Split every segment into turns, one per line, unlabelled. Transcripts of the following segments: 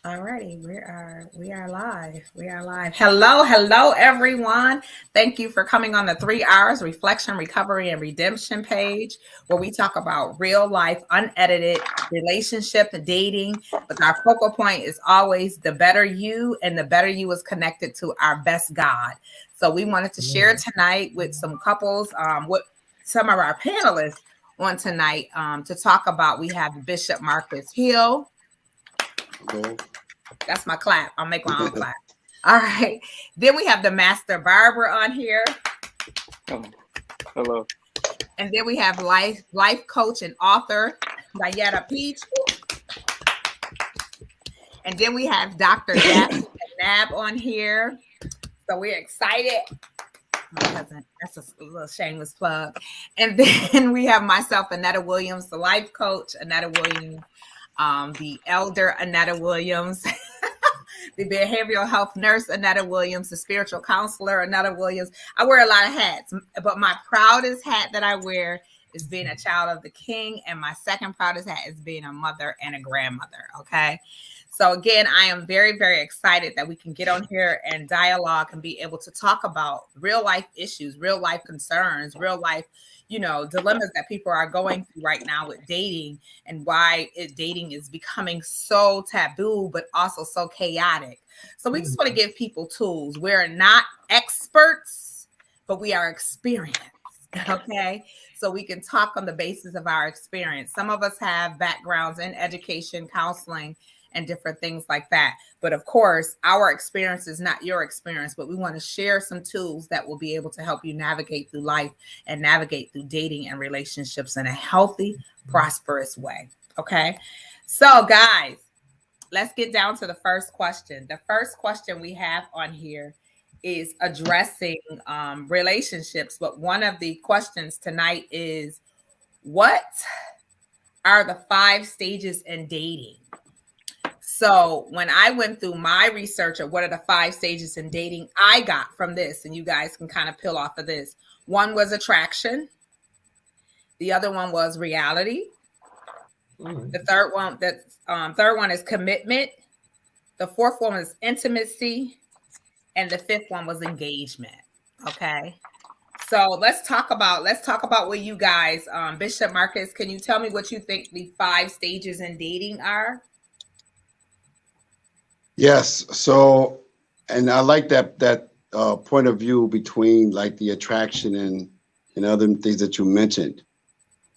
Alrighty, we are live. We are live. Hello, everyone. Thank you for coming on the 3 hours reflection, recovery, and redemption page, where we talk about real life, unedited relationship, dating. But our focal point is always the better you, and the better you is connected to our best God. So we wanted to share tonight with some couples, with some of our panelists on tonight to talk about. We have Bishop Marcus Hill.
Hello.
That's my clap. I'll make my own clap. All right. Then we have the master barber on here.
Hello.
And then we have life coach and author Diana Peach. And then we have Dr. Jackson Nab on here. So we're excited. My cousin, that's a little shameless plug. And then we have myself, Annetta Williams, the life coach, Annetta Williams, the elder Annetta Williams, the behavioral health nurse Annetta Williams, the spiritual counselor Annetta Williams. I wear a lot of hats, but my proudest hat that I wear is being a child of the King, and my second proudest hat is being a mother and a grandmother. Okay. So again, I am very, very excited that we can get on here and dialogue and be able to talk about real life issues, real life concerns, real life, dilemmas that people are going through right now with dating, and why dating is becoming so taboo, but also so chaotic. So we just want to give people tools. We're not experts, but we are experienced. Okay. So we can talk on the basis of our experience. Some of us have backgrounds in education, counseling, and different things like that. But of course, our experience is not your experience, but we want to share some tools that will be able to help you navigate through life and navigate through dating and relationships in a healthy, prosperous way. Okay. So guys, let's get down to the first question. The first question we have on here is addressing relationships. But one of the questions tonight is, what are the 5 stages in dating? So when I went through my research of what are the 5 stages in dating, I got from this, and you guys can kind of peel off of this. One was attraction. The other one was reality. The third one is commitment. The fourth one is intimacy. And the fifth one was engagement. Okay. So let's talk about what you guys, Bishop Marcus, can you tell me what you think the 5 stages in dating are?
Yes. So, and I like that point of view between like the attraction and other things that you mentioned.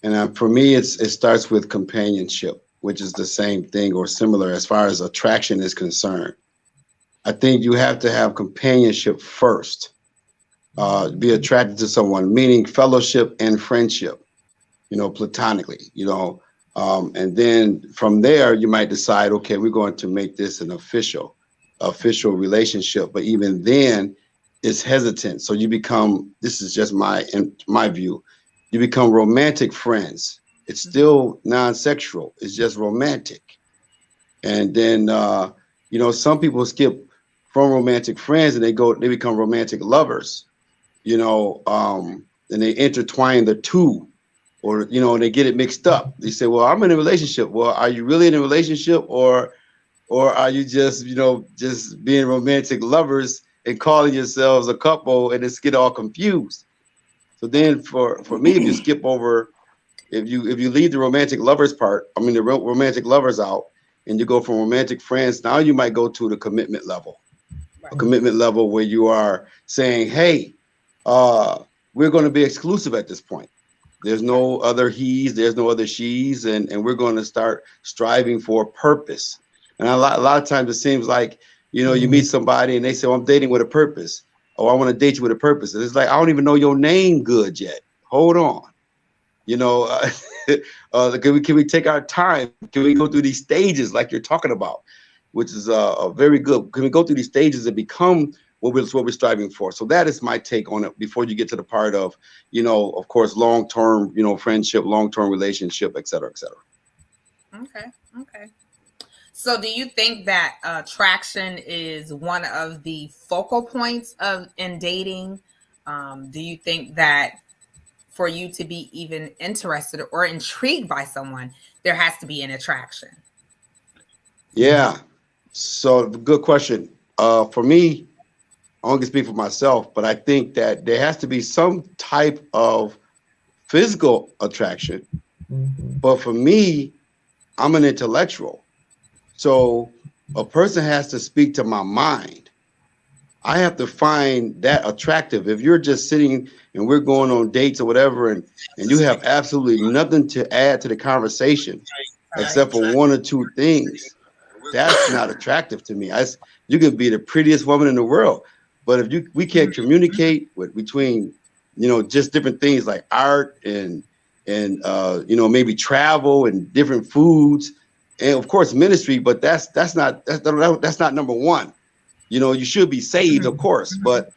And for me, it starts with companionship, which is the same thing or similar as far as attraction is concerned. I think you have to have companionship first, be attracted to someone, meaning fellowship and friendship, platonically, and then from there, you might decide, okay, we're going to make this an official relationship. But even then, it's hesitant. So you become, this is just my view, you become romantic friends. It's still non-sexual. It's just romantic. And then, some people skip from romantic friends and they become romantic lovers, and they intertwine the two. Or, they get it mixed up. They say, well, I'm in a relationship. Well, are you really in a relationship, or are you just, just being romantic lovers and calling yourselves a couple, and it's get all confused? So then for me, if you skip over, if you leave the romantic lovers part, the romantic lovers out, and you go from romantic friends, now you might go to the commitment level. Right. A commitment level where you are saying, hey, we're going to be exclusive at this point. There's no other he's, there's no other she's, and we're going to start striving for purpose. And a lot of times it seems like, you meet somebody and they say, well, I'm dating with a purpose. Oh, I want to date you with a purpose. And it's like, I don't even know your name good yet. Hold on. Can we take our time? Can we go through these stages like you're talking about, which is very good. Can we go through these stages and become what we're striving for? So that is my take on it before you get to the part of, of course, long-term, friendship, long-term relationship, et cetera, et cetera.
Okay. So do you think that attraction is one of the focal points in dating? Do you think that for you to be even interested or intrigued by someone, there has to be an attraction?
Yeah. So good question. For me, I won't speak for myself, but I think that there has to be some type of physical attraction.
Mhm.
But for me, I'm an intellectual. So a person has to speak to my mind. I have to find that attractive. If you're just sitting and we're going on dates or whatever, and you have absolutely nothing to add to the conversation except for one or two things, that's not attractive to me. You can be the prettiest woman in the world, but if we can't communicate between, just different things like art and maybe travel and different foods, and of course ministry, but that's not number one. You should be saved, of course, but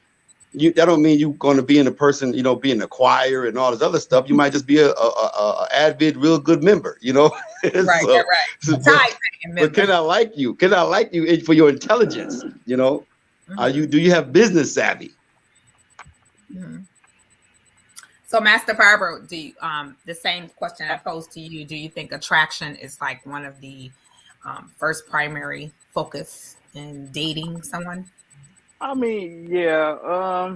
that don't mean you're going to be in a person, be in the choir and all this other stuff. You might just be a avid, real good member,
Right,
so,
right.
but can I like you? Can I like you for your intelligence? Do you have business savvy?
Mm-hmm. So, Master Barber, do you, the same question I posed to you? Do you think attraction is like one of the first primary focus in dating someone?
I mean, yeah,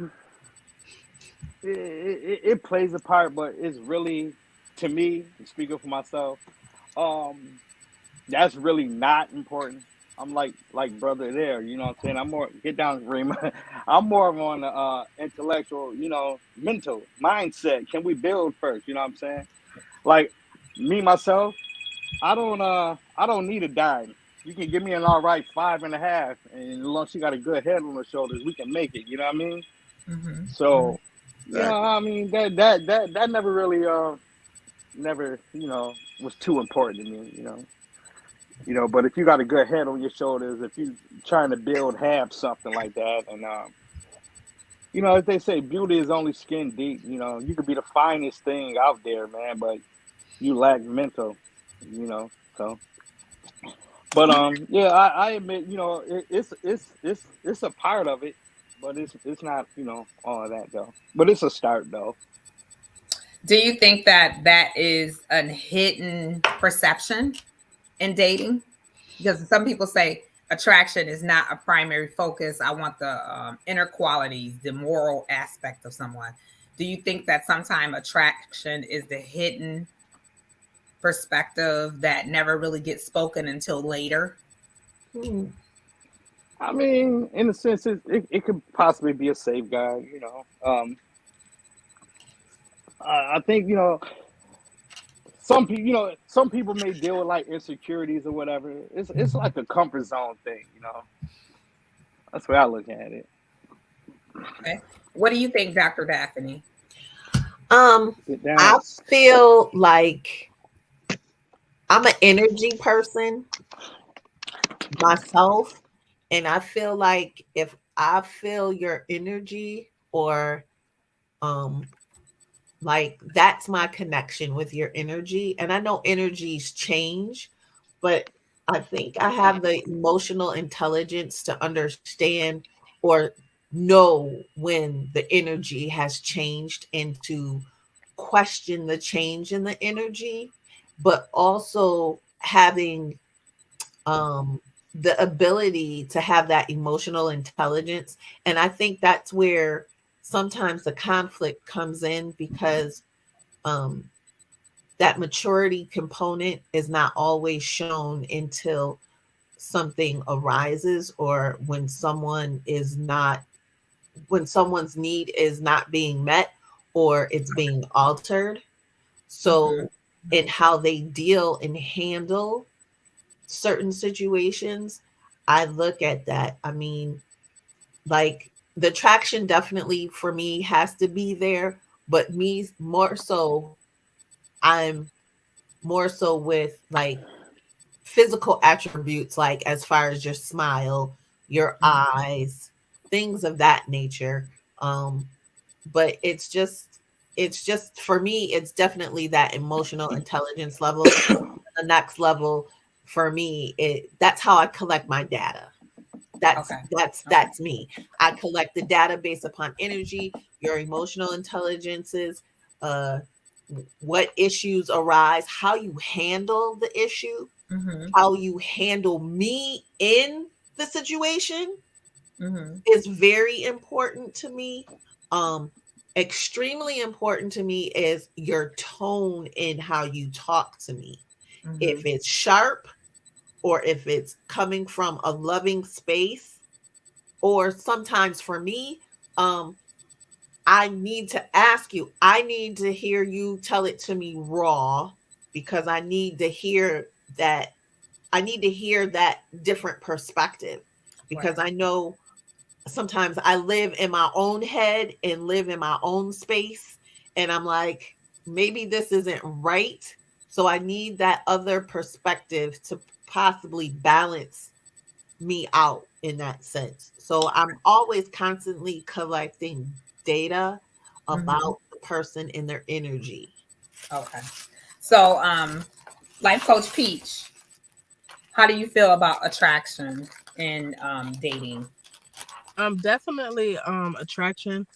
it plays a part, but it's really, to me, speaking for myself, um, that's really not important. I'm like brother there, you know what I'm saying? I'm more get down, Rima. I'm more of on the intellectual, mental mindset. Can we build first? You know what I'm saying? Like me myself, I don't need a dime. You can give me an all right 5.5, and as long as you got a good head on the shoulders, we can make it. You know what I mean?
Mm-hmm.
So,
Exactly.
I mean that never really never was too important to me. But if you got a good head on your shoulders, if you trying to have something like that, and as they say, beauty is only skin deep. You could be the finest thing out there, man, but you lack mental. So. But yeah, I admit, it's a part of it, but it's not, all of that though. But it's a start though.
Do you think that is a hidden perception in dating? Because some people say attraction is not a primary focus. I want the inner qualities, the moral aspect of someone. Do you think that sometimes attraction is the hidden perspective that never really gets spoken until later?
Hmm.
I mean, in a sense, it could possibly be a safeguard. I think some people may deal with like insecurities or whatever. It's like a comfort zone thing. That's the way I look at it.
Okay. What do you think, Dr. Daphne?
Sit down.
I feel like I'm an energy person myself, and I feel like if I feel your energy, or like that's my connection with your energy. And I know energies change, but I think I have the emotional intelligence to understand or know when the energy has changed, and to question the change in the energy, but also having the ability to have that emotional intelligence. And I think that's where sometimes the conflict comes in, because um, that maturity component is not always shown until something arises, or when someone's need is not being met, or it's being altered. So in how they deal and handle certain situations, I look at that. I mean, like, the traction definitely for me has to be there, but me more so, I'm more so with like physical attributes, like as far as your smile, your eyes, things of that nature. But it's just for me, it's definitely that emotional intelligence level. The next level for me, that's how I collect my data. That's me. I collect the data based upon energy, your emotional intelligences, uh what issues arise, how you handle the issue, how you handle me in the situation
Mm-hmm.
is very important to me. Extremely important to me is your tone in how you talk to me. If
Mm-hmm.
it's sharp or if it's coming from a loving space, or sometimes for me, I need to ask you, I need to hear you tell it to me raw, because I need to hear that. I need to hear that different perspective, because
Right.
I know sometimes I live in my own head and live in my own space. And I'm like, maybe this isn't right. So I need that other perspective to possibly balance me out in that sense. So I'm always constantly collecting data
Mm-hmm.
about the person and their energy.
Okay. So, Life Coach Peach, how do you feel about attraction in dating?
Definitely attraction.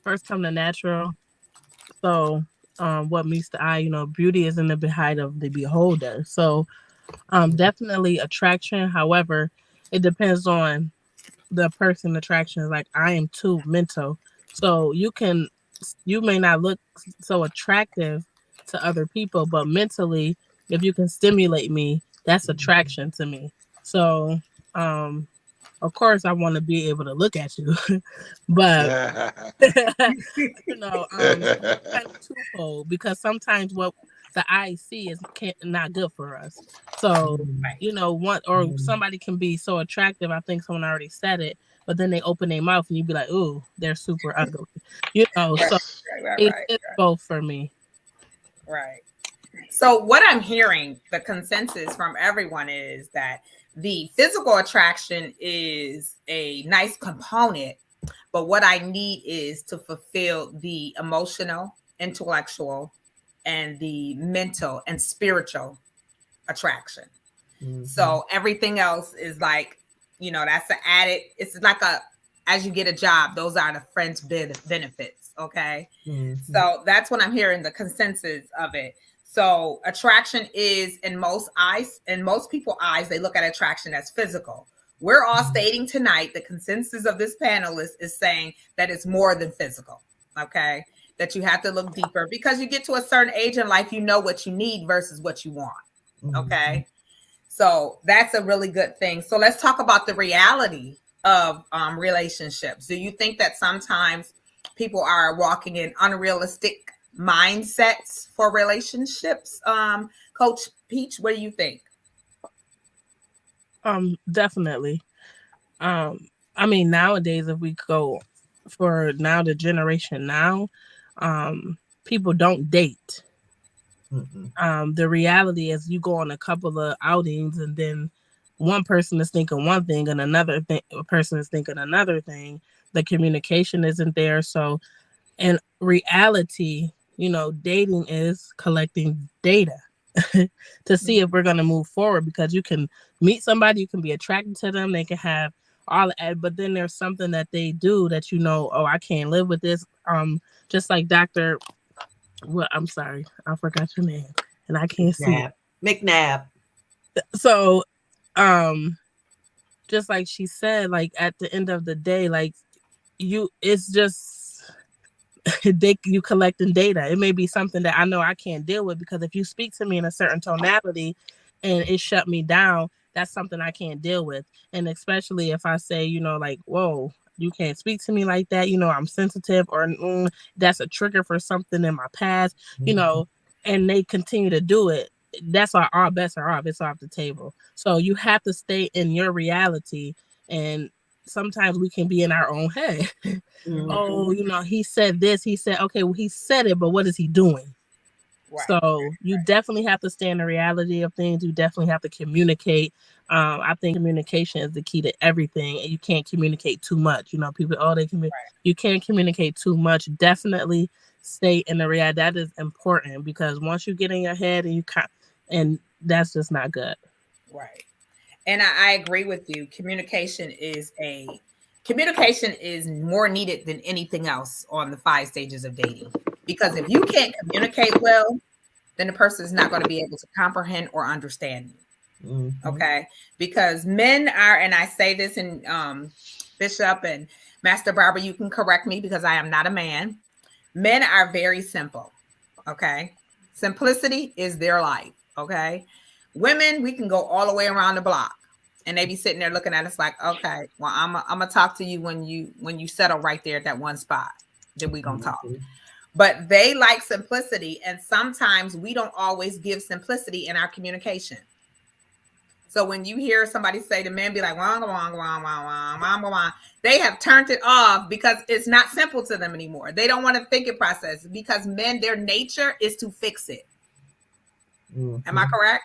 First come the natural. So what meets the eye, beauty is in the behind of the beholder. So definitely attraction. However, it depends on the person attraction. Like I am too mental. So you may not look so attractive to other people, but mentally, if you can stimulate me, that's attraction to me. So of course I want to be able to look at you, but kind of twofold, because sometimes what the eye see is not good for us. So
Right.
one or somebody can be so attractive. I think someone already said it, but then they open their mouth and you be like, "Ooh, they're super ugly."
Right.
So
Right.
it's
Right.
both for me.
Right. So, what I'm hearing, the consensus from everyone is that the physical attraction is a nice component, but what I need is to fulfill the emotional, intellectual, and the mental and spiritual attraction.
Mhm.
So, everything else is like, that's the added, it's like as you get a job, those are the friends benefits. Okay.
Mhm.
So that's what I'm hearing, the consensus of it. So attraction is in most people's eyes, they look at attraction as physical. We're all stating tonight, the consensus of this panelist is saying that it's more than physical. Okay. That you have to look deeper, because you get to a certain age in life, you know what you need versus what you want. Okay. So that's a really good thing. So let's talk about the reality of relationships. Do you think that sometimes people are walking in unrealistic mindsets for relationships? Coach Peach, what do you think?
Definitely. I mean, nowadays, if we go for now, the generation now, people don't date. The reality is you go on a couple of outings and then one person is thinking one thing and another person is thinking another thing. The communication isn't there. So in reality, dating is collecting data to see if we're going to move forward, because you can meet somebody, you can be attracted to them, they can have all that, but then there's something that they do that oh, I can't live with this. Just like Dr. Well, I'm sorry, I forgot your name and I can't see it.
McNabb.
So just like she said, like at the end of the day, like it's just you collecting data. It may be something that I know I can't deal with, because if you speak to me in a certain tonality and it shut me down, that's something I can't deal with. And especially if I say, like, whoa, you can't speak to me like that, I'm sensitive, or that's a trigger for something in my past, and they continue to do it, that's our bets are off. It's off the table. So you have to stay in your reality. And sometimes we can be in our own head. Oh, he said this, he said, okay, well, he said it, but what is he doing? Right. So you definitely have to stay in the reality of things. You definitely have to communicate. I think communication is the key to everything, and you can't communicate too much. People, they can. Right. You can't communicate too much. Definitely stay in the reality. That is important, because once you get in your head and that's just not good.
Right. And I agree with you. Communication is more needed than anything else on the 5 stages of dating. Because if you can't communicate well, then the person is not going to be able to comprehend or understand you.
Mhm.
Okay, because men are, and I say this in Bishop and Master Barber, you can correct me because I am not a man. Men are very simple. Okay, simplicity is their life. Okay, women, we can go all the way around the block, and they be sitting there looking at us like, okay, well, I'm gonna talk to you when you settle right there at that one spot. Then we gonna talk.
Mhm.
But they like simplicity, and sometimes we don't always give simplicity in our communication. So when you hear somebody say the men be like, wah, wah, wah, wah, wah, wah, wah, wah, they have turned it off because it's not simple to them anymore. They don't want to think it process because men, their nature is to fix it. Am I correct?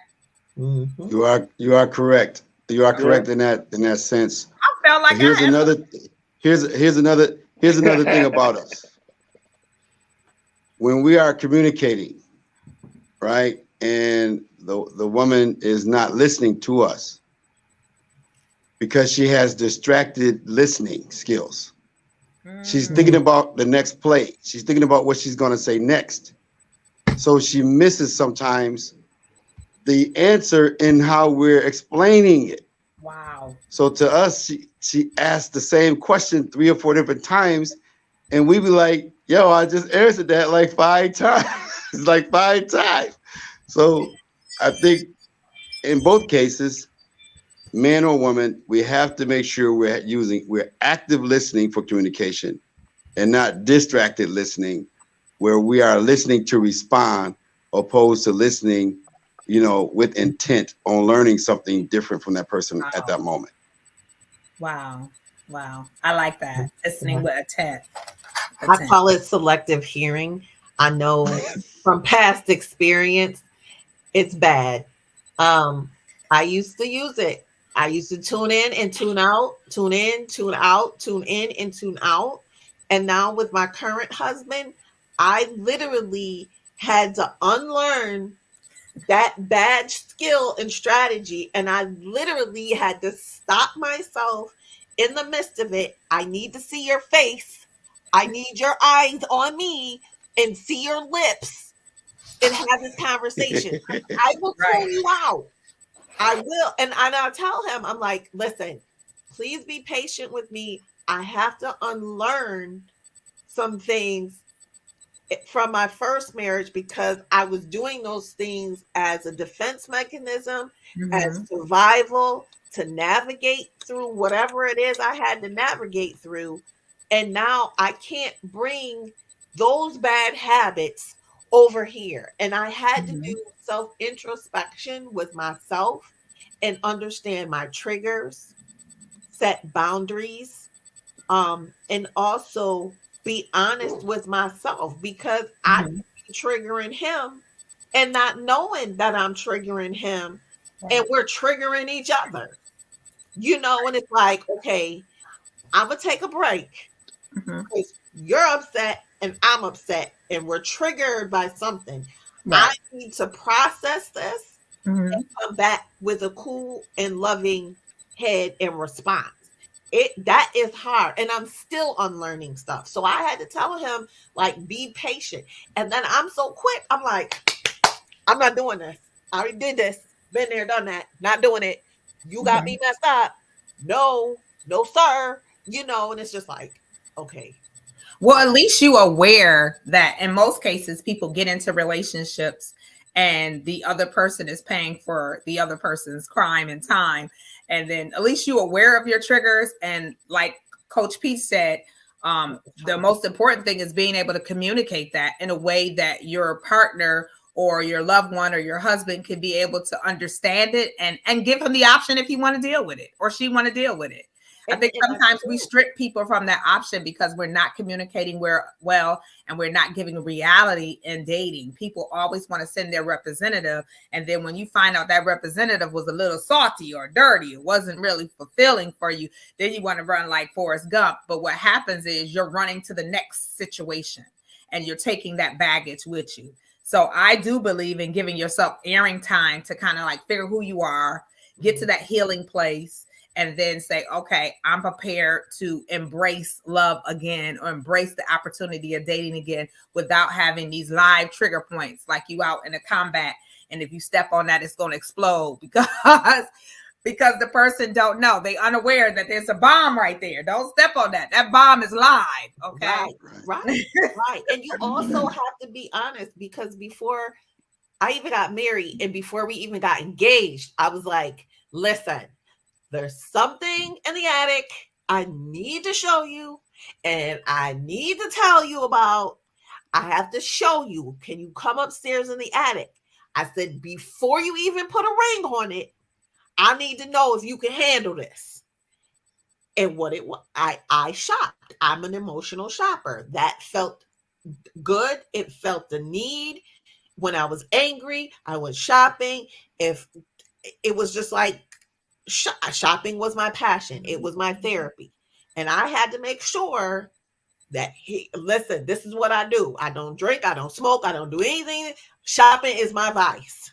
Mhm.
You are correct. You are correct in that sense.
I felt like
Here's another thing about us. When we are communicating, right, and the woman is not listening to us because she has distracted listening skills. She's thinking about the next play. She's thinking about what she's going to say next. So she misses sometimes the answer in how we're explaining it.
Wow.
So to us, she asked the same question 3 or 4 different times, and we be like, yo, I just answered that like 5 times. It's like 5 times. So I think in both cases, man or woman, we have to make sure we're active listening for communication and not distracted listening, where we are listening to respond opposed to listening, with intent on learning something different from that person at that moment.
Wow. I like that. Listening with intent.
I call it selective hearing. I know from past experience, it's bad. I used to use it. I used to tune in and tune out, tune in, tune out, tune in and tune out. And now with my current husband, I literally had to unlearn that bad skill and strategy. And I literally had to stop myself in the midst of it. I need to see your face. I need your eyes on me and see your lips and have this conversation. I will tune you out. I will. And I'll tell him, I'm like, listen, please be patient with me. I have to unlearn some things from my first marriage because I was doing those things as a defense mechanism, as survival, to navigate through whatever it is I had to navigate through. And now I can't bring those bad habits over here. And I had to do self introspection with myself and understand my triggers, set boundaries, and also be honest with myself because I'm triggering him and not knowing that I'm triggering him and we're triggering each other, and it's like, okay, I'm gonna take a break because you're upset and I'm upset and we're triggered by something. I need to process this and come back with a cool and loving head and response. That is hard, and I'm still unlearning stuff. So I had to tell him, like, be patient. And then I'm so quick. I'm like, I'm not doing this. I already did this. Been there, done that. Not doing it. You got me messed up. No, sir. And it's just like, okay.
Well, at least you are aware that in most cases, people get into relationships and the other person is paying for the other person's crime and time. And then at least you're aware of your triggers. And like Coach P said, the most important thing is being able to communicate that in a way that your partner or your loved one or your husband can be able to understand it and give him the option if he want to deal with it or she want to deal with it. I think sometimes we strip people from that option because we're not communicating well and we're not giving reality in dating. People always want to send their representative. And then when you find out that representative was a little salty or dirty, it wasn't really fulfilling for you, then you want to run like Forrest Gump. But what happens is you're running to the next situation and you're taking that baggage with you. So I do believe in giving yourself airing time to kind of like figure who you are, get to that healing place. And then say, okay, I'm prepared to embrace love again or embrace the opportunity of dating again without having these live trigger points like you out in a combat and if you step on that, it's going to explode because the person don't know. They unaware that there's a bomb right there. Don't step on that. That bomb is live. Okay.
Right. And you also have to be honest, because before I even got married and before we even got engaged, I was like, listen, there's something in the attic I need to show you and I need to tell you about. I have to show you. Can you come upstairs in the attic? I said, before you even put a ring on it, I need to know if you can handle this. And what it was, I shopped. I'm an emotional shopper. That felt good. It felt the need. When I was angry, I went shopping. If it was just like shopping was my passion, it was my therapy. And I had to make sure that listen, this is what I do. I don't drink, I don't smoke, I don't do anything. Shopping is my vice.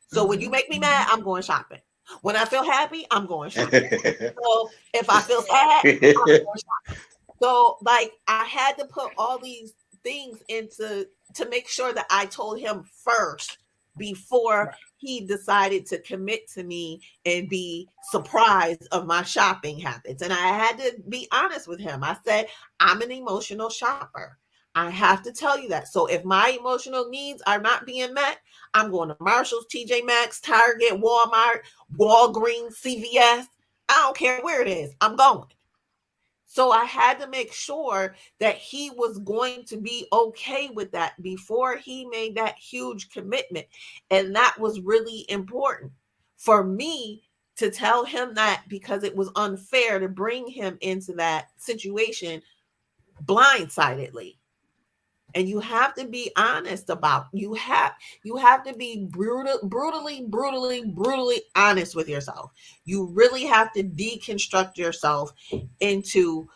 So when you make me mad, I'm going shopping. When I feel happy, I'm going shopping. So if I feel sad, I'm going shopping. So like I had to put all these things to make sure that I told him first before he decided to commit to me and be surprised of my shopping habits. And I had to be honest with him. I said, I'm an emotional shopper. I have to tell you that. So if my emotional needs are not being met, I'm going to Marshall's, TJ Maxx, Target, Walmart, Walgreens, CVS. I don't care where it is. I'm going. So I had to make sure that he was going to be okay with that before he made that huge commitment. And that was really important for me to tell him that, because it was unfair to bring him into that situation blindsidedly. And you have to be honest about, you have to be brutally honest with yourself. You really have to deconstruct yourself into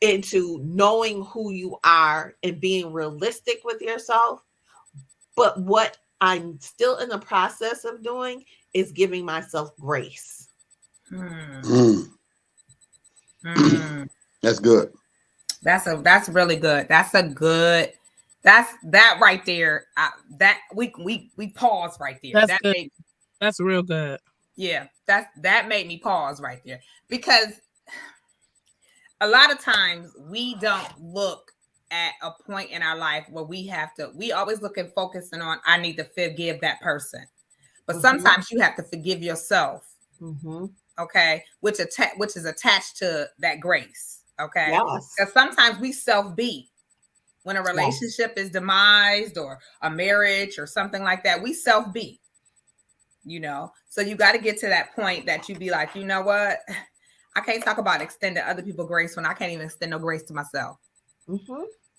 knowing who you are and being realistic with yourself. But what I'm still in the process of doing is giving myself grace.
That's good.
That's really good. That right there. That we pause right there.
That's good. That's real good.
Yeah, that made me pause right there, because a lot of times we don't look at a point in our life where we always look and focusing on, I need to forgive that person. But sometimes you have to forgive yourself. Okay. Which is attached to that grace. Okay.
Yes.
Because sometimes we self-beat when a relationship is demised, or a marriage or something like that. We self-beat, so you got to get to that point that you be like, you know what? I can't talk about extending other people grace when I can't even extend no grace to myself.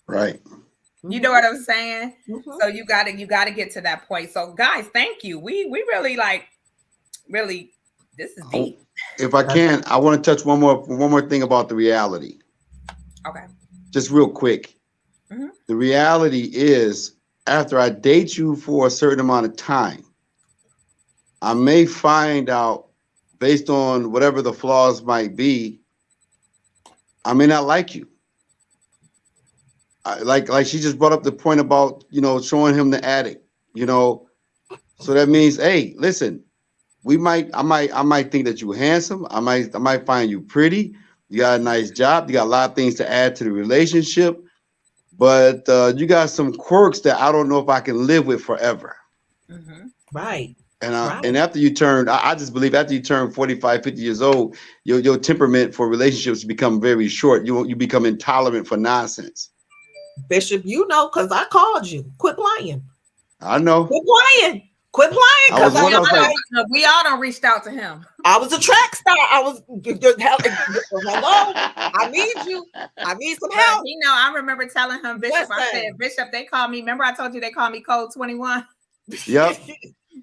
Right.
You know what I'm saying? So you got to get to that point. So guys, thank you. We really this is deep.
If I can, I want to touch one more thing about the reality.
Okay.
Just real quick. The reality is, after I date you for a certain amount of time, I may find out, based on whatever the flaws might be, I may not like you. Like she just brought up the point about, showing him the attic, So that means, hey, listen, I might think that you're handsome. I might find you pretty. You got a nice job. You got a lot of things to add to the relationship. But you got some quirks that I don't know if I can live with forever.
Right.
And after you turn, I just believe after you turn 45, 50 years old, your temperament for relationships become very short. You become intolerant for nonsense.
Bishop, because I called you. Quit lying.
I know.
Quit lying. Because
we all done reached out to him.
I was a track star. I was hello. I need you. I need some help.
I remember telling him, Bishop. I said, Bishop, they call me. Remember, I told you they call me Code 21.
Yep.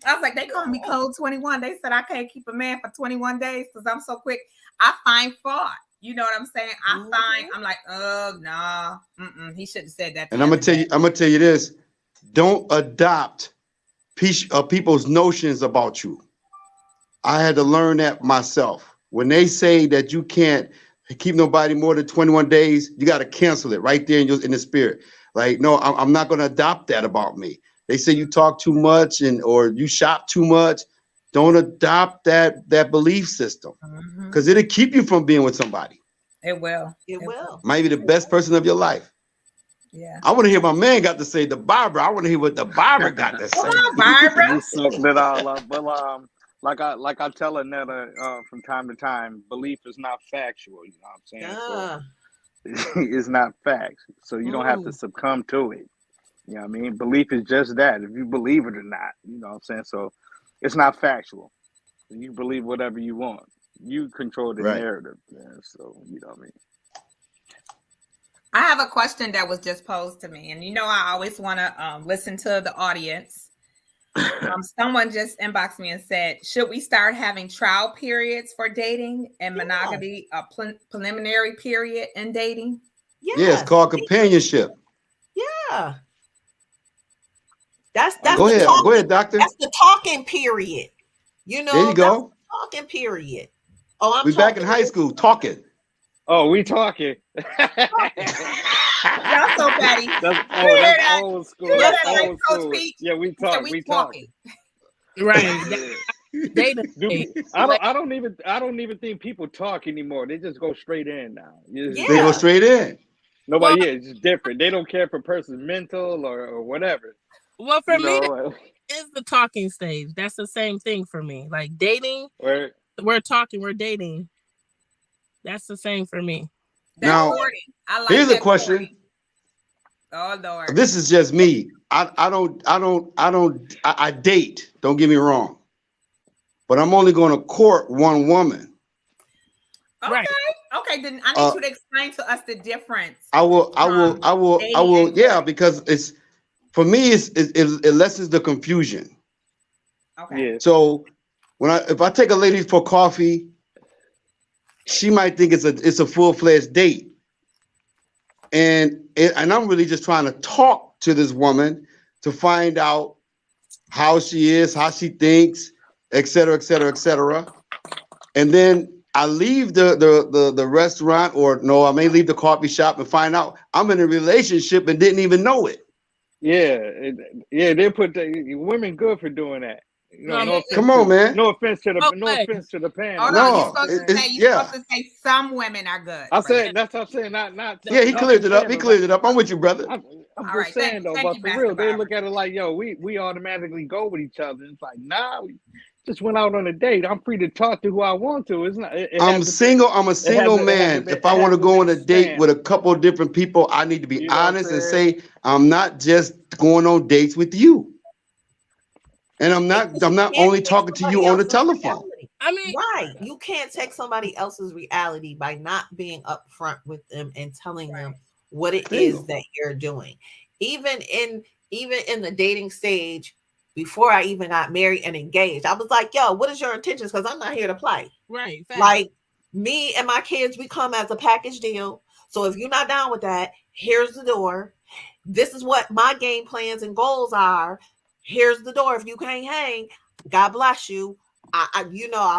I was like, they call me Code 21. They said I can't keep a man for 21 days because I'm so quick. I find fault. You know what I'm saying? I'm like, oh no, he should have said that.
And I'm gonna tell you this: don't adopt people's notions about you. I had to learn that myself. When they say that you can't keep nobody more than 21 days, you got to cancel it right there in the spirit. Like, no, I'm not going to adopt that about me. they say you talk too much or you shop too much. Don't adopt that belief system because it'll keep you from being with somebody.
It will.
It will.
Might be the best person of your life.
Yeah.
I want to hear my man got to say, the barber. I want to hear what the barber got to say.
Come on, Barbara.
You soaked it all up. But like I tell Annetta from time to time, belief is not factual. You know what I'm saying?
Yeah.
So, it's not facts. So you don't have to succumb to it. You know what I mean? Belief is just that. If you believe it or not, you know what I'm saying? So it's not factual. You believe whatever you want. You control the narrative. Yeah, so you know what I mean?
I have a question that was just posed to me, and I always want to listen to the audience. Someone just inboxed me and said, should we start having trial periods for dating and monogamy, a preliminary period in dating?
Yeah, it's called companionship.
Yeah. That's
Go ahead, doctor.
That's the talking period. There
you go.
That's the talking period. Oh,
we back in high school talking.
Oh, we talking.
Y'all so petty.
That's old school. That's old school. Yeah, we talk. We talking.
Right.
I don't even think people talk anymore. They just go straight in now.
They go straight in.
Nobody is just different. They don't care if a person's mental or whatever.
Well, for me, it's the talking stage. That's the same thing for me. Like dating, we're talking, we're dating. That's the same for me.
Now, here's a question.
Oh Lord.
This is just me. I date. Don't get me wrong, but I'm only going to court one woman.
Okay.
Right.
Okay. Then I need you to explain to us the difference.
I will. Yeah, because it's for me. It lessens the confusion.
Okay.
Yeah.
So if I take a lady for coffee, she might think it's a full-fledged date. And I'm really just trying to talk to this woman to find out how she is, how she thinks, et cetera, et cetera, et cetera. And then I leave the restaurant, or no, I may leave the coffee shop and find out I'm in a relationship and didn't even know it.
Yeah, they put the women good for doing that.
Come on, man.
No offense to the panel.
Oh, no, you're supposed to say some women are good.
I said that's what I'm saying. Not.
Yeah, he cleared it up. He cleared it up. I'm with you, brother.
I'm just saying though, but for real, they look at it like, yo, we automatically go with each other. It's like, nah, we just went out on a date. I'm free to talk to who I want to. It's not.
I'm single. I'm a single man. If I want to go on a date with a couple of different people, I need to be honest and say I'm not just going on dates with you. And I'm not only talking to you on the telephone.
I mean,
right. You can't take somebody else's reality by not being upfront with them and telling them what it is that you're doing. Even in the dating stage, before I even got married and engaged, I was like, yo, what is your intentions? Because I'm not here to play.
Right.
Like me and my kids, we come as a package deal. So if you're not down with that, here's the door. This is what my game plans and goals are. Here's the door. If you can't hang, God bless you. I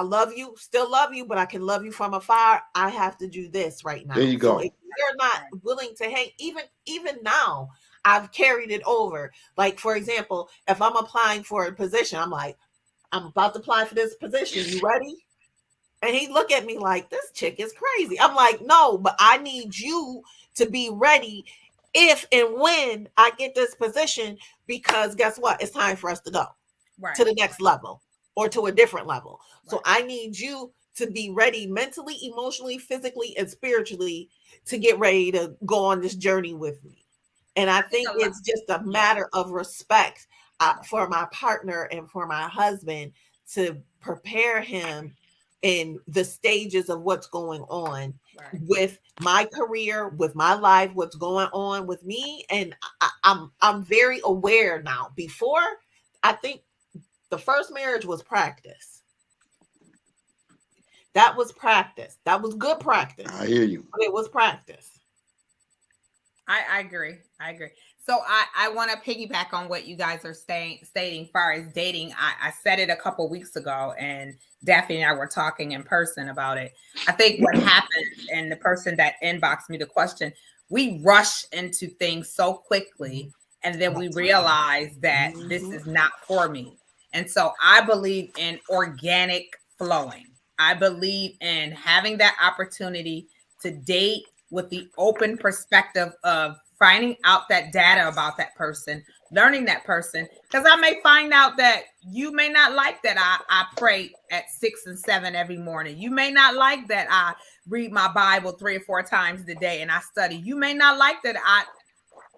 love you, still love you, but I can love you from afar. I have to do this right now.
There you go.
So if you're not willing to hang, even now, I've carried it over. Like, for example, if I'm applying for a position, I'm like, I'm about to apply for this position. You ready? And he look at me like, this chick is crazy. I'm like, no, but I need you to be ready if and when I get this position, because guess what? It's time for us to go to the next level or to a different level. So I need you to be ready mentally, emotionally, physically, and spiritually to get ready to go on this journey with me. And I think it's just a matter of respect for my partner and for my husband to prepare him in the stages of what's going on with my career, with my life, what's going on with me. And I'm very aware now. Before, I think the first marriage was practice. That was practice. That was good practice.
I hear you.
But it was practice.
I agree. So I want to piggyback on what you guys are stating far as dating. I said it a couple weeks ago, and Daphne and I were talking in person about it. I think what happens, and the person that inboxed me the question, we rush into things so quickly, and then we realize that this is not for me. And so I believe in organic flowing. I believe in having that opportunity to date with the open perspective of finding out that data about that person, learning that person, because I may find out that you may not like that I pray at 6 and 7 every morning. You may not like that I read my Bible 3 or 4 times a day and I study. You may not like that I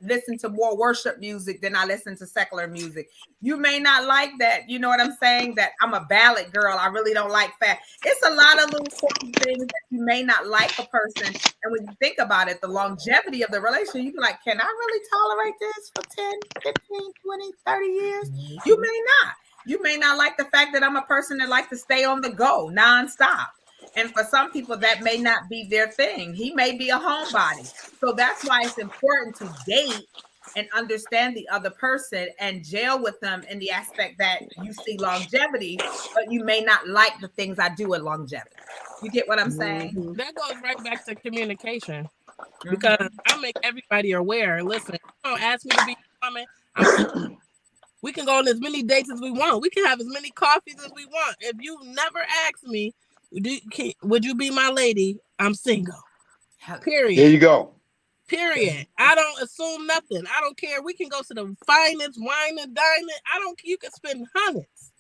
listen to more worship music than I listen to secular music. You may not like that, you know what I'm saying, that I'm a ballad girl. I really don't like fat. It's a lot of little quirky things that you may not like a person. And when you think about it, the longevity of the relationship, you be like, can I really tolerate this for 10, 15, 20, 30 years? You may not. You may not like the fact that I'm a person that likes to stay on the go nonstop. And for some people, that may not be their thing. He may be a homebody. So that's why it's important to date and understand the other person and gel with them in the aspect that you see longevity, but you may not like the things I do in longevity. You get what I'm saying?
That goes right back to communication. Because I make everybody aware. Listen, don't ask me to be a woman. We can go on as many dates as we want. We can have as many coffees as we want. If you never ask me, would you be my lady? I'm single. Period.
There you go.
Period. I don't assume nothing. I don't care. We can go to the finest wine and dining. You can spend hundreds.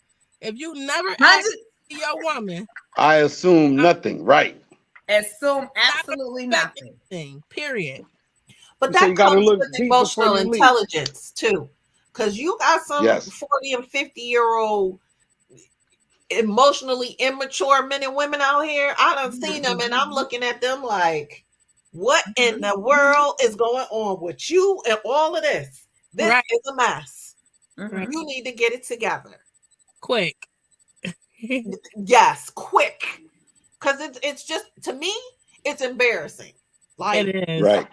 If you never ask your woman,
I assume nothing. Right.
Assume absolutely nothing.
Period.
But
So
that
you gotta
comes
look
with
deep
emotional
before you leave.
intelligence too. Because you got some
Yes.
40 and 50-year-old emotionally immature men and women out here. I done seen them and I'm looking at them like, what in the world is going on with you and all of this? This is a mess.
Mhm.
You need to get it together.
Quick.
Yes, quick. Because it's just, to me, it's embarrassing. Like,
It is.
Right.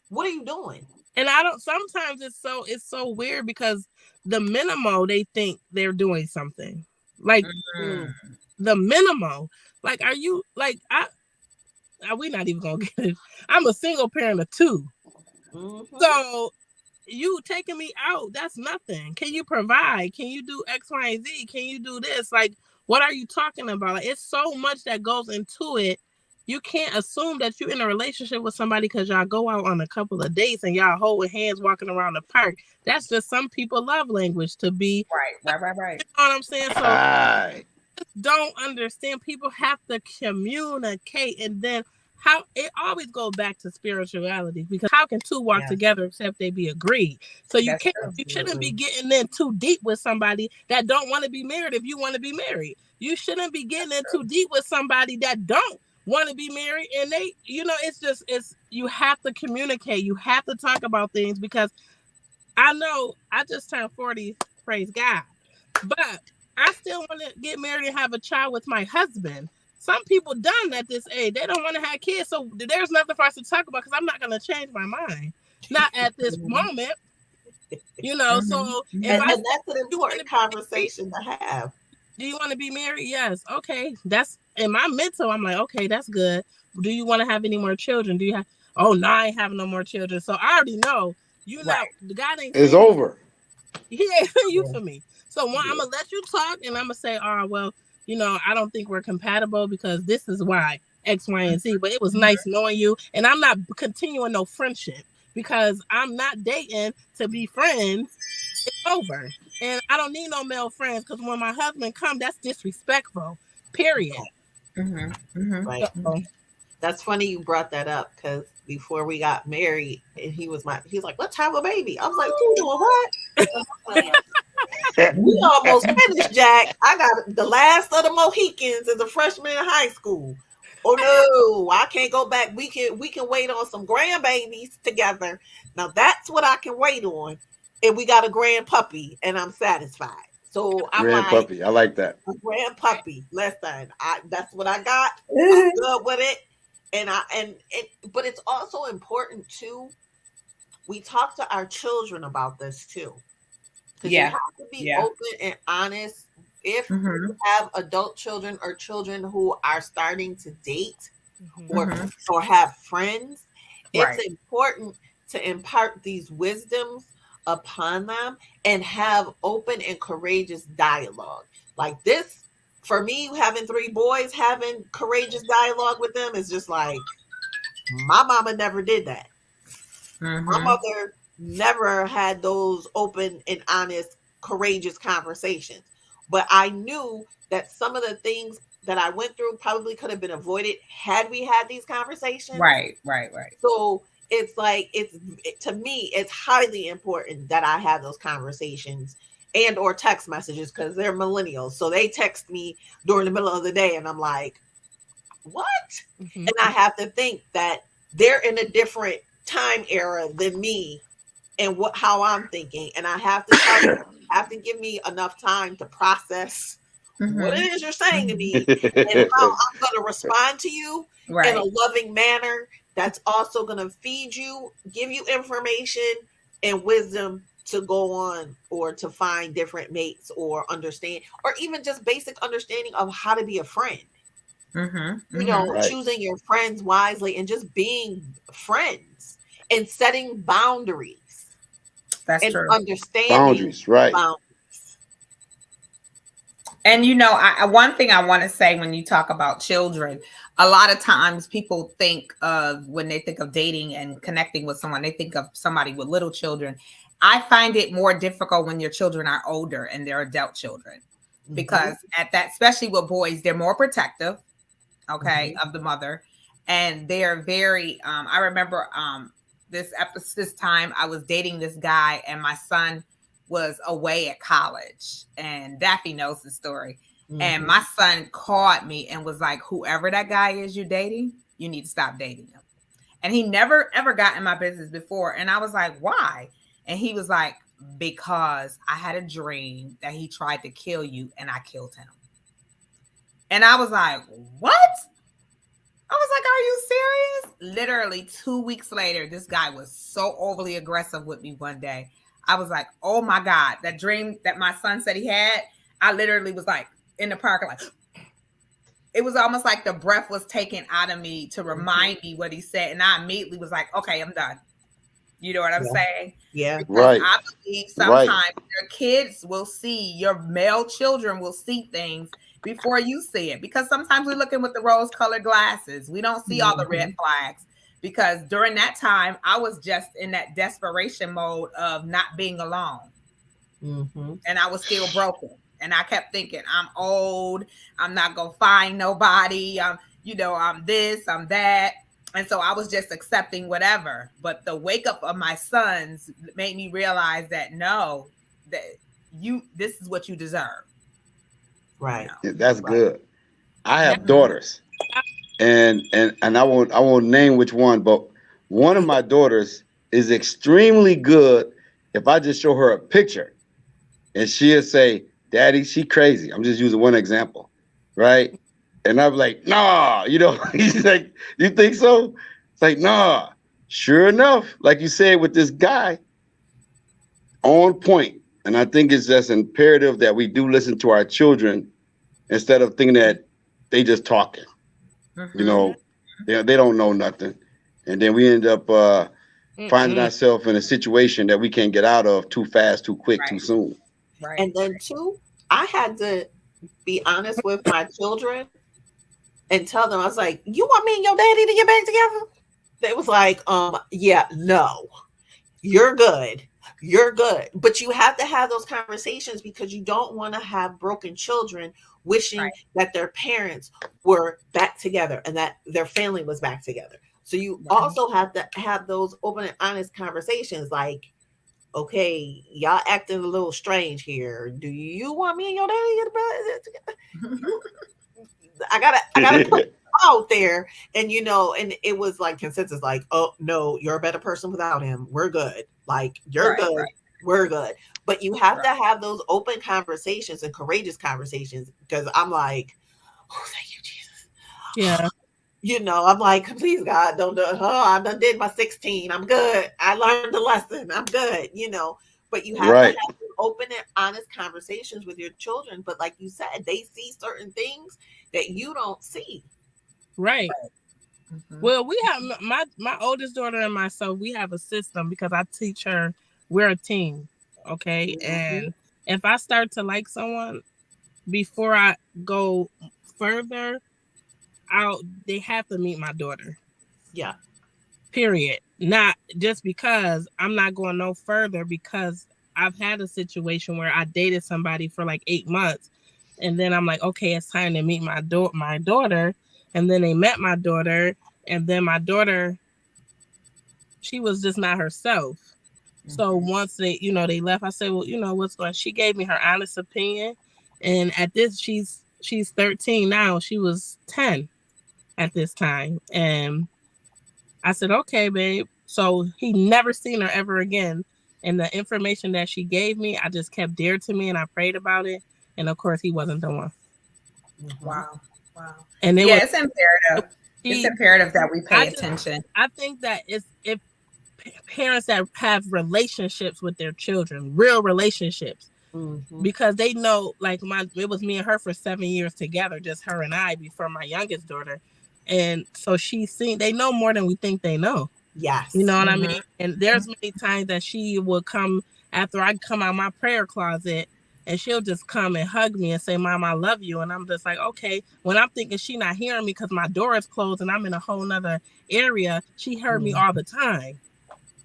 what are you doing?
And sometimes it's so weird because the minimal, they think they're doing something. Like the minimal. Like, are you like we not even gonna get it. I'm a single parent of 2. So you taking me out, that's nothing. Can you provide? Can you do X, Y, and Z? Can you do this? Like, what are you talking about? Like, it's so much that goes into it. You can't assume that you're in a relationship with somebody because y'all go out on a couple of dates and y'all holding hands walking around the park. That's just some people love language to be.
Right.
You know what I'm saying? So
Right.
don't understand. People have to communicate, and then how it always goes back to spirituality, because how can 2 walk together except they be agreed? So you shouldn't be getting in too deep with somebody that don't want to be married if you want to be married. You shouldn't be getting in too deep with somebody that don't want to be married, and they, it's you have to communicate. You have to talk about things, because I know I just turned 40, praise God, but I still want to get married and have a child with my husband. Some people done at this age, they don't want to have kids, so there's nothing for us to talk about, because I'm not going to change my mind, not at this moment. So
and that's an important conversation to have.
Do you want to be married? Yes. Okay. That's in my mental. I'm like, okay, that's good. Do you want to have any more children? Do you have? Oh, no, I ain't having no more children. So I already know. The guy ain't.
It's over.
He ain't you for me. So I'm gonna let you talk, and I'm gonna say, well, I don't think we're compatible because this is why X, Y, and Z. But it was nice knowing you, and I'm not continuing no friendship because I'm not dating to be friends. It's over. And I don't need no male friends, because when my husband comes, that's disrespectful. Period.
Right. That's funny you brought that up, because before we got married, and he's like, let's have a baby. I was like, you doing what? We almost finished, Jack. I got the last of the Mohicans as a freshman in high school. Oh no, I can't go back. We can wait on some grandbabies together. Now that's what I can wait on. And we got a grand puppy, and I'm satisfied. So I'm
Grand puppy. I like that.
A grand puppy. Listen, that's what I got. I'm good with it. But it's also important too. We talk to our children about this too. Because you have to be open and honest. If you have adult children or children who are starting to date or have friends, it's important to impart these wisdoms upon them and have open and courageous dialogue. Like this, for me, having 3 boys, having courageous dialogue with them is just like, my mama never did that. My mother never had those open and honest, courageous conversations. But I knew that some of the things that I went through probably could have been avoided had we had these conversations.
Right.
So it's like, to me, it's highly important that I have those conversations and or text messages, because they're millennials. So they text me during the middle of the day and I'm like, what? And I have to think that they're in a different time era than me and how I'm thinking. And I have to give me enough time to process what it is you're saying to me and how I'm going to respond to you in a loving manner that's also going to feed you, give you information and wisdom to go on or to find different mates or understand, or even just basic understanding of how to be a friend. You know, choosing your friends wisely and just being friends and setting boundaries.
That's
and
true.
Understanding
Boundaries, right.
Boundaries.
And you know, one thing I want to say when you talk about children, a lot of times people think of, when they think of dating and connecting with someone, they think of somebody with little children. I find it more difficult when your children are older and they're adult children, because at that, especially with boys, they're more protective, of the mother, and they're very. I remember this time I was dating this guy, and my son was away at college, and Daffy knows the story. And my son called me and was like, "Whoever that guy is you're dating, you need to stop dating him." And he never ever got in my business before, and I was like, "Why?" And he was like, "Because I had a dream that he tried to kill you and I killed him." And I was like, "What?" I was like, "Are you serious?" Literally 2 weeks later, this guy was so overly aggressive with me one day. I was like, "Oh my God," that dream that my son said he had, I literally was like in the park, like, it was almost like the breath was taken out of me to remind me what he said. And I immediately was like, "Okay, I'm done." You know what I'm saying?
Yeah.
Because I believe sometimes your kids will see, your male children will see things before you see it. Because sometimes we're looking with the rose-colored glasses. We don't see all the red flags. Because during that time, I was just in that desperation mode of not being alone. And I was still broken. And I kept thinking, I'm old. I'm not going to find nobody. I'm this, I'm that. And so I was just accepting whatever. But the wake up of my sons made me realize that no, that this is what you deserve.
Right.
Yeah, that's good. I have daughters, and I won't name which one, but one of my daughters is extremely good. If I just show her a picture, and she'll say, "Daddy, she crazy." I'm just using one example, right? And I'm like, "Nah," he's like, "You think so?" It's like, "Nah." Sure enough, like you said with this guy, on point. And I think it's just imperative that we do listen to our children instead of thinking that they just talking. They don't know nothing. And then we end up finding ourselves in a situation that we can't get out of too fast, too quick, too soon.
Right.
And then too, I had to be honest with my children and tell them, I was like, "You want me and your daddy to get back together?" They was like, yeah, no, you're good. You're good. But you have to have those conversations, because you don't want to have broken children wishing that their parents were back together and that their family was back together. So you also have to have those open and honest conversations, like, "Okay, y'all acting a little strange here. Do you want me and your daddy together?" I gotta put it out there. And and it was like consensus, like, "Oh no, you're a better person without him. We're good. Like, you're good.
Right.
We're good." But you have to have those open conversations and courageous conversations, because I'm like, "Oh, thank you, Jesus."
Yeah.
I'm like, "Please, God, don't do it. Oh, I done did my 16. I'm good. I learned the lesson. I'm good." But you have to have open and honest conversations with your children. But like you said, they see certain things that you don't see.
Right.
Mhm.
Well, we have my oldest daughter and myself. We have a system because I teach her we're a team, okay.
Mhm.
And if I start to like someone before I go further, they have to meet my daughter.
Yeah.
Period. Not just because I'm not going no further, because I've had a situation where I dated somebody for like 8 months, and then I'm like, okay, it's time to meet my daughter, and then they met my daughter, and then my daughter, she was just not herself. So once they left, I said, well, what's going on? She gave me her honest opinion. And at this, she's 13 now. She was 10 at this time. And I said, okay, babe. So he never seen her ever again. And the information that she gave me, I just kept dear to me, and I prayed about it. And of course, he wasn't the one.
Wow.
And
Yeah, it's imperative. It's
he,
imperative that we pay
I just-
attention.
I think that if parents that have relationships with their children, real relationships,
Mhm.
because they know, like it was me and her for 7 years together, just her and I, before my youngest daughter. And so they know more than we think they know.
Yes.
You know what I mean? And there's many times that she would come after I come out my prayer closet, and she'll just come and hug me and say, Mom, I love you. And I'm just like, okay. When I'm thinking she not hearing me because my door is closed and I'm in a whole nother area, she heard me all the time.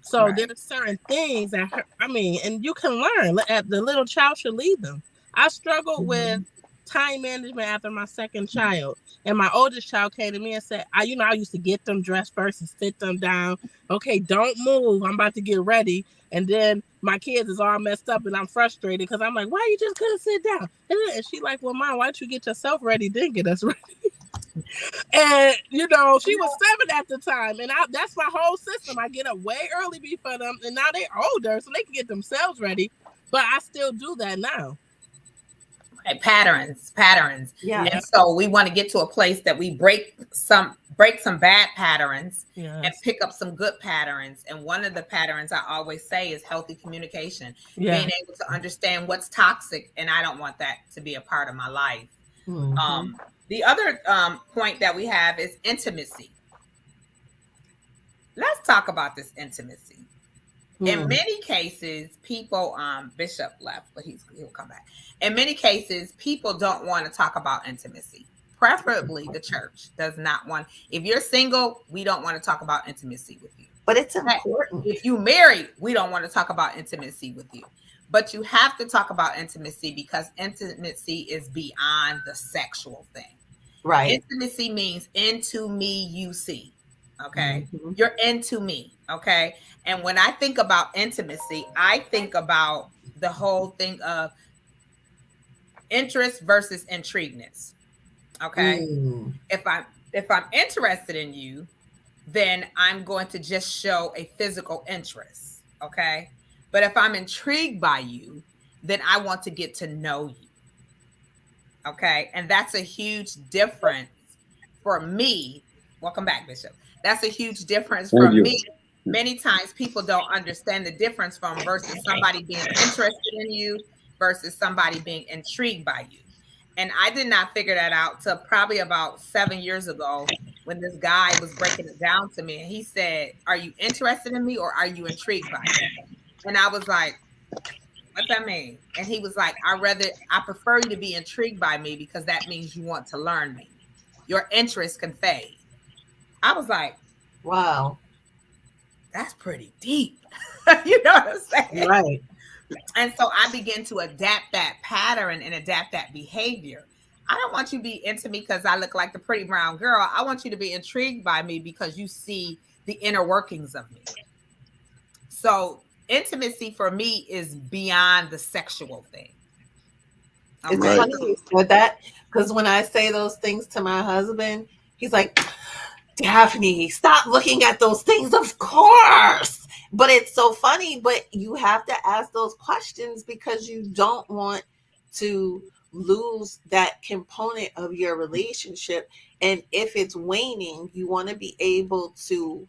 So
Right.
there's certain things that and you can learn. The little child should lead them. I struggled with time management after my second child, and my oldest child came to me and said, I used to get them dressed first and sit them down. Okay, don't move. I'm about to get ready. And then my kids is all messed up, and I'm frustrated because I'm like, why you just couldn't sit down? And she like, well, Mom, why don't you get yourself ready, then get us ready? And she was 7 at the time, and that's my whole system. I get up way early before them, and now they're older, so they can get themselves ready. But I still do that now.
Right, patterns.
Yeah.
And so we want to get to a place that we break some bad patterns and pick up some good patterns. And one of the patterns I always say is healthy communication, being able to understand what's toxic, and I don't want that to be a part of my life.
Mhm.
The other point that we have is intimacy. Let's talk about this intimacy. In many cases, people, Bishop left, but he'll come back. In many cases, people don't want to talk about intimacy. Preferably the church does not want. If you're single, we don't want to talk about intimacy with you.
But it's important.
If you married, we don't want to talk about intimacy with you. But you have to talk about intimacy because intimacy is beyond the sexual thing.
Right.
Intimacy means into me, you see. Okay. You're into me. Okay. And when I think about intimacy, I think about the whole thing of interest versus intrigueness. Okay. If I'm interested in you, then I'm going to just show a physical interest. Okay. But if I'm intrigued by you, then I want to get to know you. Okay. And that's a huge difference for me. Welcome back, Bishop. That's a huge difference for me. Many times people don't understand the difference versus somebody being interested in you versus somebody being intrigued by you. And I did not figure that out till probably about 7 years ago when this guy was breaking it down to me. And he said, are you interested in me or are you intrigued by me? And I was like, what's that mean? And he was like, I prefer you to be intrigued by me because that means you want to learn me. Your interest can fade. I was like,
wow,
that's pretty deep. You know what I'm saying?
Right.
And so I began to adapt that pattern and adapt that behavior. I don't want you to be into me because I look like the pretty brown girl. I want you to be intrigued by me because you see the inner workings of me. So intimacy for me is beyond the sexual thing.
It's funny you said that because when I say those things to my husband, he's like, Daphne, stop looking at those things. Of course. But it's so funny. But you have to ask those questions because you don't want to lose that component of your relationship. And if it's waning, you want to be able to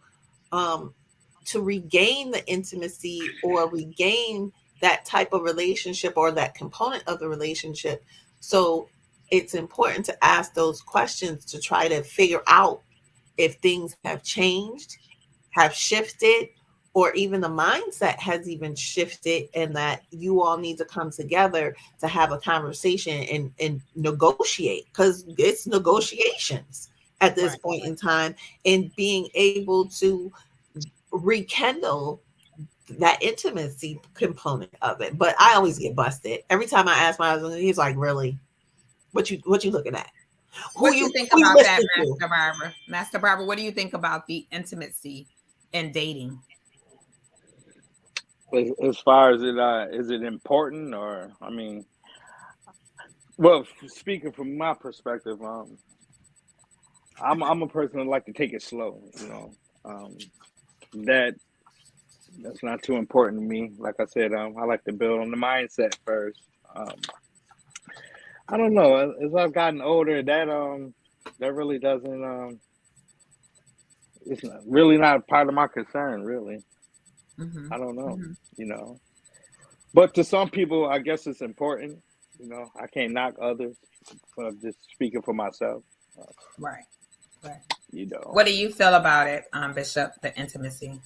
regain the intimacy or regain that type of relationship or that component of the relationship. So it's important to ask those questions to try to figure out if things have changed, have shifted, or even the mindset has even shifted, and that you all need to come together to have a conversation and negotiate, because it's negotiations at this
Right.
point in time, and being able to rekindle that intimacy component of it. But I always get busted every time I ask my husband. He's like, "Really? What you looking at?
What do you think
who
about that,
listening to?"
Master Barbara? Master Barbara, what do you think about the intimacy in dating?
As far as is it important, or I mean, well, speaking from my perspective, I'm a person that like to take it slow. You know, that that's not too important to me. Like I said, I like to build on the mindset first. I don't know. As I've gotten older, that really doesn't. It's really not part of my concern. Really,
Mm-hmm.
I don't know.
Mm-hmm.
You know, but to some people, I guess it's important. You know, I can't knock others. Just speaking for myself.
Right. Right.
You know,
What do you feel about it, Bishop? The intimacy.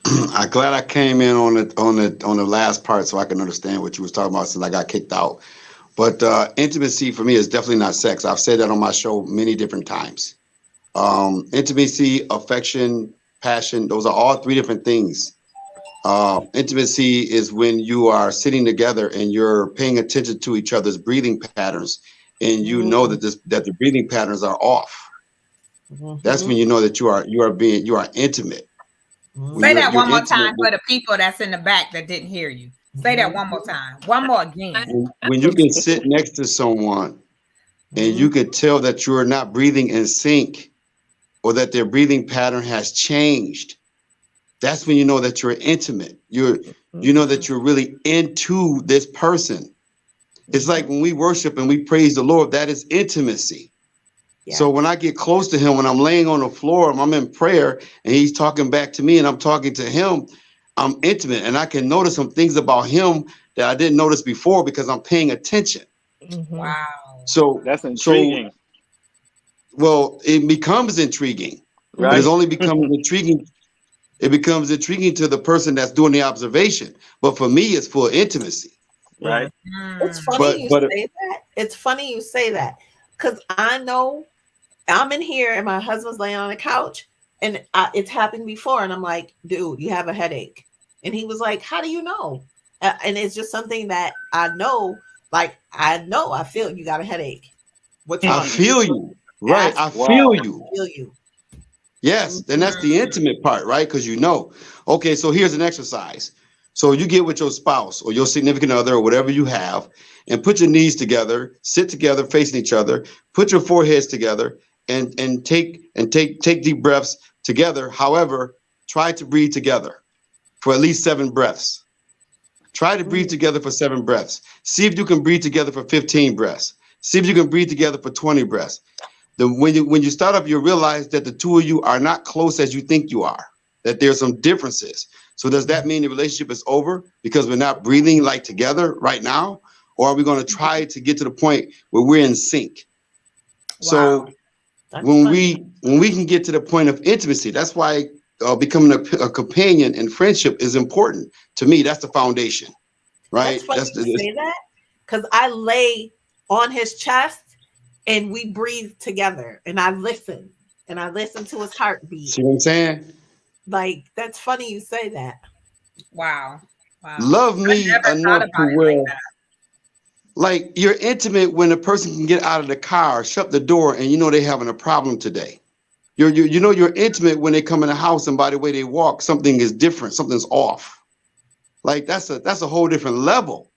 I'm glad I came in on the last part so I can understand what you was talking about since I got kicked out. But intimacy for me is definitely not sex. I've said that on my show many different times. Intimacy, affection, passion, those are all three different things. Intimacy is when you are sitting together and you're paying attention to each other's breathing patterns, and you know that the breathing patterns are off. That's when you know that you are intimate.
Say that
You're
one more
intimate
time for the people that's in the back that didn't hear you. Say that one more time. One more again.
when you can sit next to someone and you can tell that you're not breathing in sync, or that their breathing pattern has changed. That's when you know that you're intimate. You know that you're really into this person. It's like when we worship and we praise the Lord, that is intimacy.
Yeah.
So when I get close to him, when I'm laying on the floor, I'm in prayer and he's talking back to me and I'm talking to him, I'm intimate, and I can notice some things about him that I didn't notice before because I'm paying attention.
Wow.
So
that's intriguing.
Well, it becomes intriguing, but
Right.
it's only becomes intriguing. It becomes intriguing to the person that's doing the observation. But for me, it's full intimacy.
Right.
It's funny
But
say that. It's funny you say that, because I know I'm in here and my husband's laying on the couch, and it's happened before, and I'm like, "Dude, you have a headache," and he was like, "How do you know?" And it's just something that I know. Like, I feel you got a headache. What's wrong?
I feel you. Right. I
Wow.
feel you.
I feel you.
Yes. Then that's the intimate part, right? Because you know. Okay, so here's an exercise. So you get with your spouse or your significant other or whatever you have, and put your knees together, sit together, facing each other, put your foreheads together, and take deep breaths together. However, try to breathe together for at least 7 breaths. Try to breathe together for 7 breaths. See if you can breathe together for 15 breaths. See if you can breathe together for 20 breaths. When you start up, you realize that the two of you are not close as you think you are, that there's some differences. So does that mean the relationship is over because we're not breathing like together right now? Or are we going to try to get to the point where we're in sync? So when we can get to the point of intimacy, that's why becoming a companion in friendship is important to me. That's the foundation, right?
That's funny you say that, because I lay on his chest and we breathe together, and I listen to his heartbeat.
See what I'm saying?
Like, that's funny you say that.
Wow.
Love me enough to where, like, you're intimate when a person can get out of the car, shut the door, and you know they're having a problem today. You're intimate when they come in the house, and by the way they walk, something is different, something's off. Like that's a whole different level.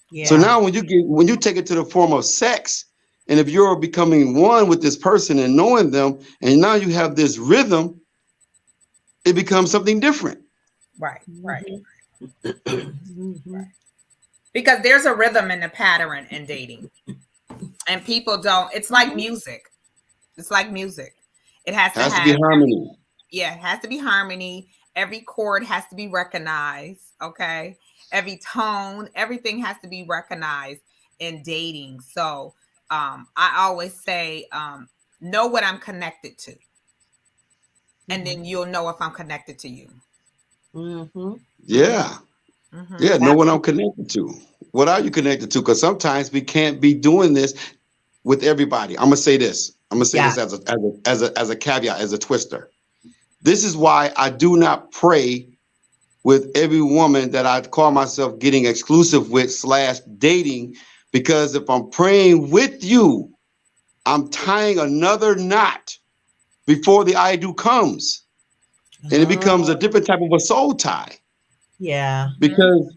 Yeah.
So now when you take it to the form of sex, and if you're becoming one with this person and knowing them, and now you have this rhythm, it becomes something different.
Right. Because there's a rhythm in the pattern in dating, and people don't. It's like music. It has to
be harmony.
Yeah, it has to be harmony. Every chord has to be recognized. Okay, every tone, everything has to be recognized in dating. So I always say, know what I'm connected to. and then you'll know if I'm connected to you.
Mm-hmm.
Yeah.
Mhm.
Yeah. Know what I'm connected to. What are you connected to? Because sometimes we can't be doing this with everybody. I'm gonna say this. I'm gonna say
Yeah.
this as a caveat, as a twister. This is why I do not pray with every woman that I call myself getting exclusive with / dating, because if I'm praying with you, I'm tying another knot before the I do comes. And it becomes a different type of a soul tie.
Yeah.
Because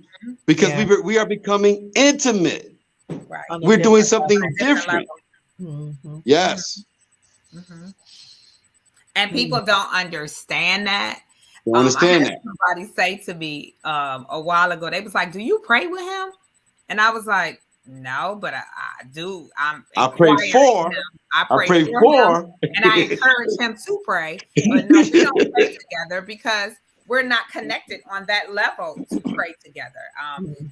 Yeah.
we are becoming intimate.
Right.
On a
We're doing
different
something
On a different
different.
level.
Mm-hmm.
Yes.
Mhm. And people don't understand that.
You understand
I had somebody say to me a while ago, they was like, "Do you pray with him?" And I was like, "No, but I do.
I pray
inquiring
for.
him. I
I
pray
pray
for him,
for.
and I encourage him to pray. But no, we don't pray together because we're not connected on that level to pray together.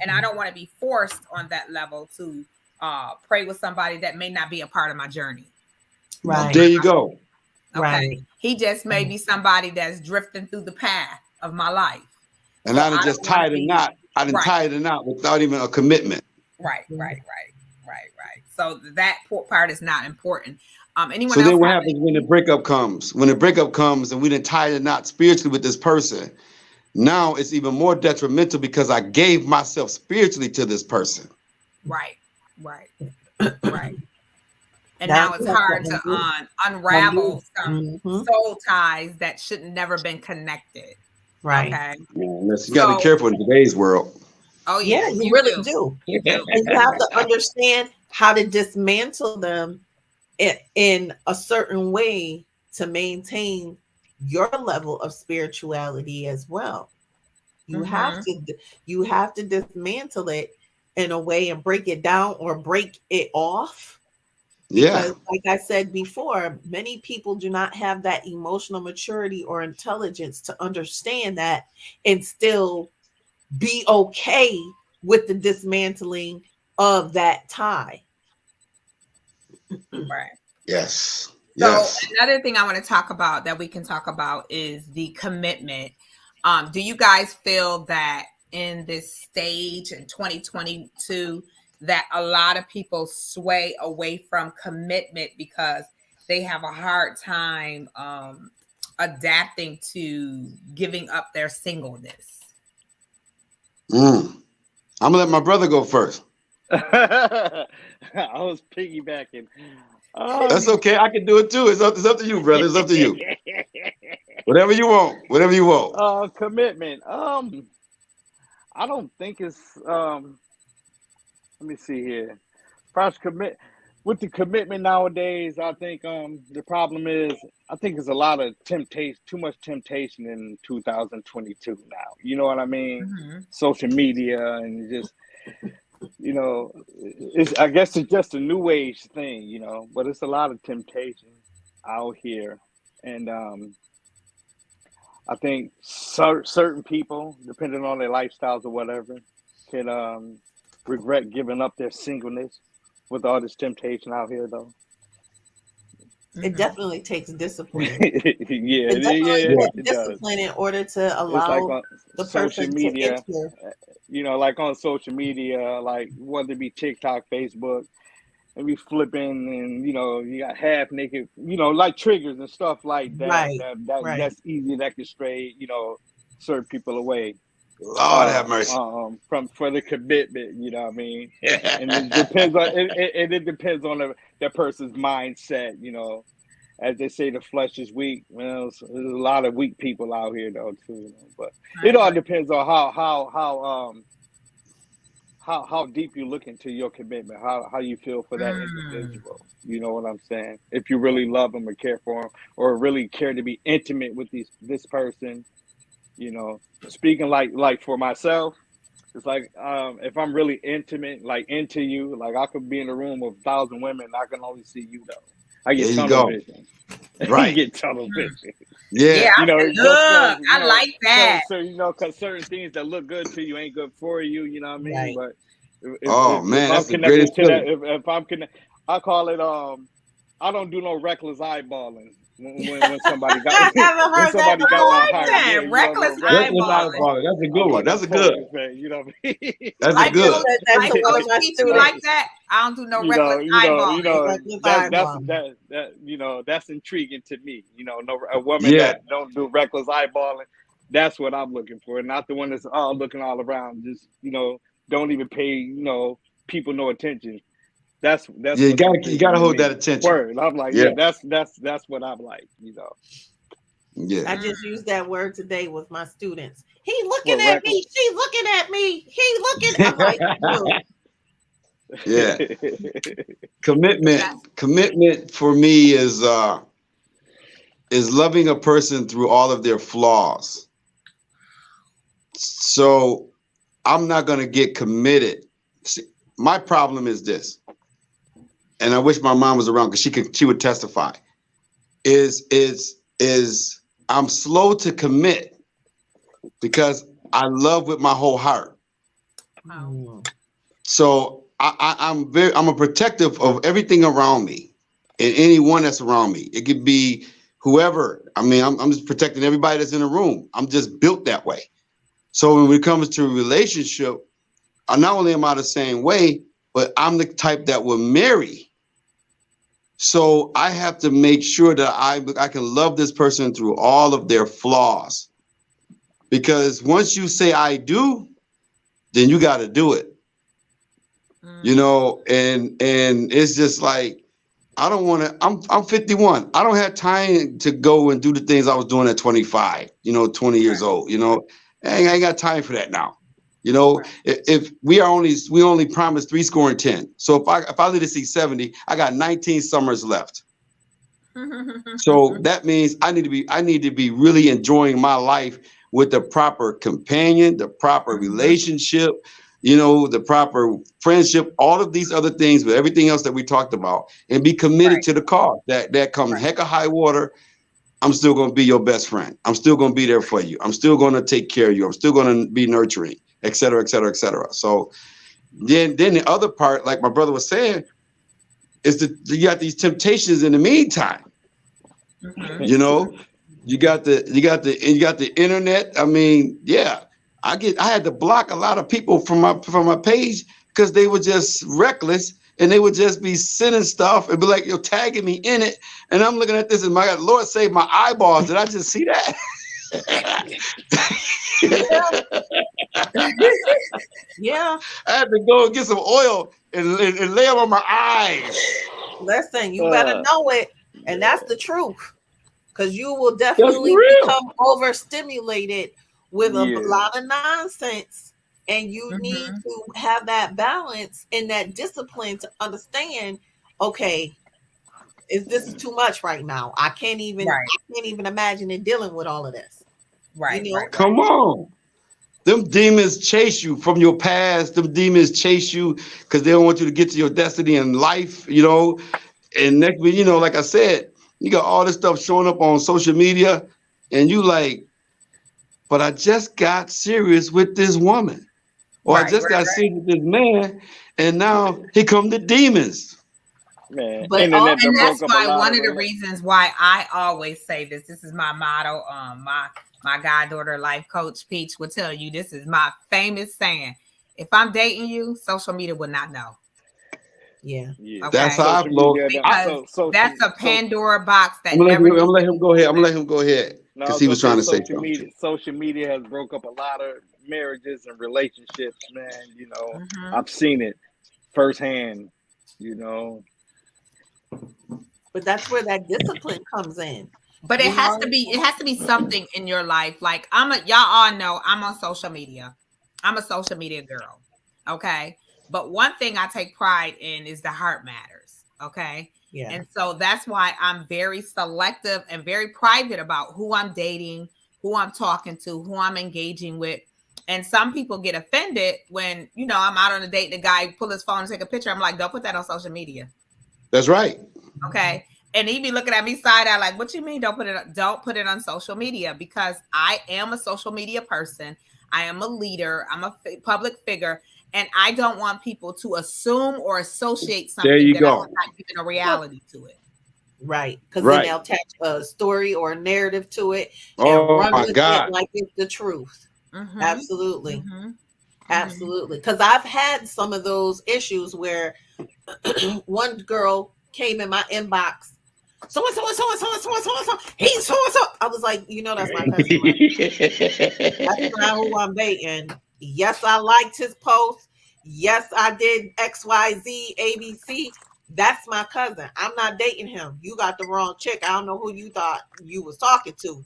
And I don't want to be forced on that level to pray with somebody that may not be a part of my journey.
Right.
There you go.
Okay.
Right.
He just may be somebody that's drifting through the path of my life.
And
So
I done
I
just
don't wanna
tied a
be-
knot. I done
Right.
tied a knot without even a commitment.
Right. So that part is not important. Anyone
So
else?
then what
have
happens when the breakup comes? When the breakup comes and we didn't tie the knot spiritually with this person, now it's even more detrimental because I gave myself spiritually to this person.
Right. And
That's
now it's
what
hard
I'm
to
doing.
unravel some
Mhm.
soul ties that should never been connected.
Right.
Okay.
You got to
So-
be careful in today's world.
Oh
Yeah,
yeah,
you really do.
You do.
And you have to understand how to dismantle them in a certain way to maintain your level of spirituality as well. You have to dismantle it in a way and break it down or break it off.
Yeah.
Because, like I said before, many people do not have that emotional maturity or intelligence to understand that and still be okay with the dismantling of that tie.
Right.
Yes.
So
Yes.
another thing I want to talk about that we can talk about is the commitment. Do you guys feel that in this stage in 2022 that a lot of people sway away from commitment because they have a hard time adapting to giving up their singleness?
I'm gonna let my brother go first.
I was piggybacking.
That's okay. I can do it too. It's up to you, brother. It's up to you. Whatever you want. Whatever you want.
Commitment. I don't think it's let me see here. First with the commitment nowadays, I think the problem is I think there's a lot of temptation, too much temptation in 2022 now. You know what I mean?
Mm-hmm.
Social media and just I guess it's just a new age thing, but it's a lot of temptation out here. And I think certain people, depending on their lifestyles or whatever, can regret giving up their singleness with all this temptation out here, though.
It definitely takes discipline.
Yeah,
It definitely
it
takes
does.
discipline in order to
It's
allow
like on
the
social
person
media,
to enter.
like on social media, like whether it be TikTok, Facebook, and we flipping and you got half naked, like triggers and stuff like that.
Right, right.
That's easy. That can stray, certain people away.
Lord have mercy.
For the commitment, you know what I mean? And it depends on it depends on that person's mindset, As they say, the flesh is weak. Well, there's a lot of weak people out here though too. But it all depends on how deep you look into your commitment, how you feel for that individual. You know what I'm saying? If you really love them or care for them, or really care to be intimate with this person, Speaking like for myself, it's like if I'm really intimate, like into you, like I could be in a room with 1,000 women, I can only see you though. I get tunnel vision.
Right.
I get tunnel vision.
Yeah.
Look, I like that.
So because certain things that look good to you ain't good for you. You know what I mean?
Right.
But
Man,
if
that's
I'm
the greatest
connected to
feeling.
that, if I'm connected, I call it I don't do no reckless eyeballing. when somebody got
I haven't
when
heard that
somebody got
before.
my heart. Yeah,
Yeah,
you know,
reckless
Reckless
eyeballing.
eyeballing. That's a good
I'm
one. That's a good.
focused, man. You know what I mean?
That's a
Like
good.
Coach,
That's
like
one of
Coach
my
Peach, you
students.
like that? I don't do no
you
reckless eyeballing.
Reckless
that's
eyeballing.
that's intriguing to me. A woman
Yeah.
that don't do reckless eyeballing. That's what I'm looking for, not the one that's all looking all around. Just don't even pay people no attention. That's
Yeah,
what's
you
intriguing
gotta
to
hold
me.
that attention.
Word. I'm like,
Yeah.
yeah, that's what I'm like.
Yeah.
I just used that word today with my students. He looking
What,
at
reckless?
me. She looking at me. He looking. I'm like, dude,
Yeah. Commitment for me is loving a person through all of their flaws. So I'm not going to get committed. See, my problem is this, and I wish my mom was around because she would testify. Is I'm slow to commit because I love with my whole heart. So I'm a protective of everything around me and anyone that's around me. It could be whoever. I mean, I'm just protecting everybody that's in the room. I'm just built that way. So when it comes to a relationship, not only am I the same way, but I'm the type that will marry. So I have to make sure that I can love this person through all of their flaws. Because once you say I do, then you got to do it. And it's just like, I don't want to, I'm 51. I don't have time to go and do the things I was doing at 25, 20 years old, I ain't got time for that now. If we only promised 70. So if I live to see 70, I got 19 summers left. So that means I need to be really enjoying my life with the proper companion, the proper relationship, the proper friendship, all of these other things, but everything else that we talked about, and be committed to the cause. That comes heck of high water. I'm still going to be your best friend. I'm still going to be there for you. I'm still going to take care of you. I'm still going to be nurturing, et cetera, et cetera, et cetera. So then the other part, like my brother was saying, is that you got these temptations in the meantime. You got the internet. I mean, yeah, I had to block a lot of people from my page because they were just reckless and they would just be sending stuff and be like, you're tagging me in it. And I'm looking at this and my God, Lord save my eyeballs. Did I just see that?
yeah.
I had to go and get some oil and lay them on my eyes.
Listen, you better know it. And that's the truth. Because you will definitely become overstimulated with a lot of nonsense. And you need to have that balance and that discipline to understand, okay, this is too much right now. I can't even imagine it dealing with all of this.
Right.
Come on. Them demons chase you from your past. Them demons chase you because they don't want you to get to your destiny in life, And next week, like I said, you got all this stuff showing up on social media and you like, but I just got serious with this woman. Or I just got serious with this man, and now here come the demons.
Man,
and that's why one of the reasons why I always say this. This is my motto. My goddaughter, life coach Peach, will tell you this is my famous saying: if I'm dating you, social media will not know.
Yeah.
Okay?
That's how I flow.
Because that's a Pandora box that
I'm gonna let him go ahead because he was trying to say something.
Social media has broke up a lot of marriages and relationships, man. I've seen it firsthand.
But that's where that discipline comes in.
But it has to be something in your life. Like y'all all know I'm on social media. I'm a social media girl. Okay. But one thing I take pride in is the heart matters. Okay.
Yeah.
And so that's why I'm very selective and very private about who I'm dating, who I'm talking to, who I'm engaging with. And some people get offended when, I'm out on a date, the guy pull his phone and take a picture. I'm like, don't put that on social media.
That's right.
Okay. And he be looking at me side eye like, what you mean don't put it on social media? Because I am a social media person. I am a leader. I'm a public figure. And I don't want people to assume or associate something
there you
that
go.
I'm not giving a reality to it.
Right. Because then
Right.
they'll attach a story or a narrative to it and
Oh
run
my
with
God.
it like it's the truth.
Mhm,
Absolutely.
mhm.
Absolutely. Because I've had some of those issues where one girl came in my inbox. So and so and so and so and so and so and so. He's so and so. I was like, you know, that's my cousin, right? That's not who I'm dating. Yes, I liked his post. Yes, I did XYZ ABC. That's my cousin. I'm not dating him. You got the wrong chick. I don't know who you thought you was talking to.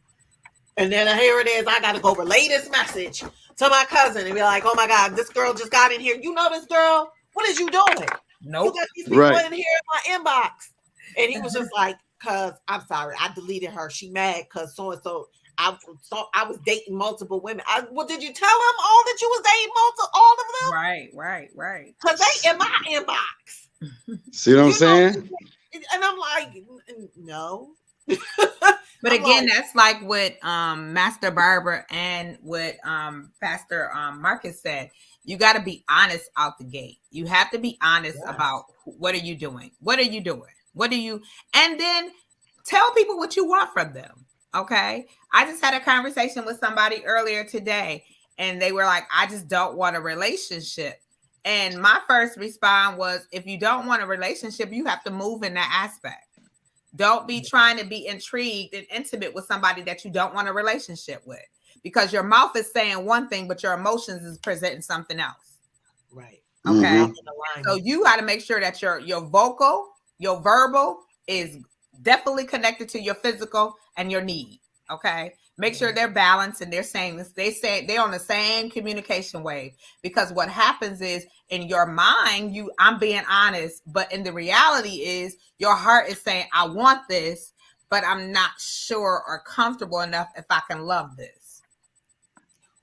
And then here it is. I got to go relay this message to my cousin and be like, oh my God, this girl just got in here. You know this girl? What is you doing?
Nope.
You got these people
Right.
in here in my inbox. And he was just like, cause I'm sorry, I deleted her. She mad cause so and so. I was dating multiple women. Well, did you tell them all that you was dating all of them?
Right.
Cause they in my inbox.
See what I'm
You know,
saying?
and I'm like, no.
But
I'm
again,
like,
that's like what Master Barber and what Pastor Marcus said. You got to be honest out the gate. You have to be honest
Yes.
about what are you doing? What are you doing? What do you? And then tell people what you want from them. Okay. I just had a conversation with somebody earlier today, and they were like, I just don't want a relationship. And my first response was, if you don't want a relationship, you have to move in that aspect. Don't be trying to be intrigued and intimate with somebody that you don't want a relationship with, because your mouth is saying one thing, but your emotions is presenting something else.
right.
Okay.
Mhm.
In alignment.
So you got to make sure that your vocal, your verbal is definitely connected to your physical and your need. Okay. Make sure they're balanced and they're saying this. They say they're on the same communication wave, because what happens is in your mind, I'm being honest, but in the reality is your heart is saying, I want this, but I'm not sure or comfortable enough if I can love this.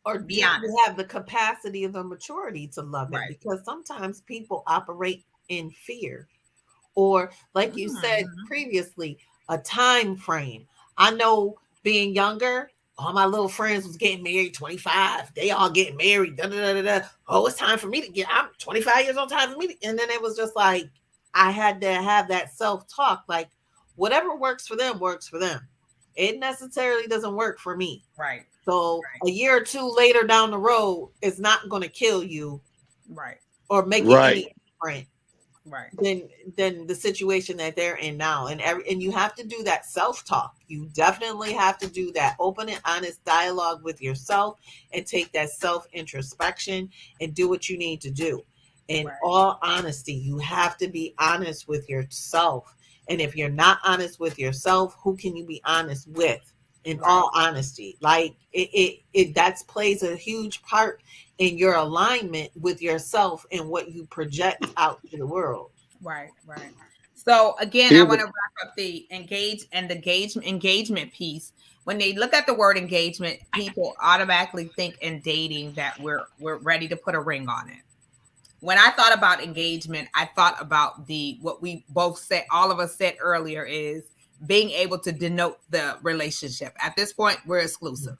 Or
Be
do
honest.
you have the capacity of the maturity to love it?
Right.
Because sometimes people operate in fear, or like you said
Mhm.
previously, a time frame. I know being younger, all my little friends was getting married 25. They all getting married. Da, da, da, da, da. Oh, it's time for me to get. I'm 25 years old. Time for me to, and then it was just like I had to have that self-talk. Like whatever works for them works for them. It necessarily doesn't work for me.
Right.
So
Right.
a year or two later down the road is not going to kill you
Right.
or make it
Right.
any different
Right.
than the situation that they're in now. And you have to do that self-talk. You definitely have to do that open and honest dialogue with yourself and take that self-introspection and do what you need to do. In
Right.
all honesty, you have to be honest with yourself. And if you're not honest with yourself, who can you be honest with? In
Right.
all honesty, like it that plays a huge part in your alignment with yourself and what you project out to the world.
Right. So again, I
Yeah,
want to wrap up the engagement piece. When they look at the word engagement, people automatically think in dating that we're ready to put a ring on it. When I thought about engagement, I thought about what we both said, all of us said earlier, is being able to denote the relationship. At this point, we're exclusive.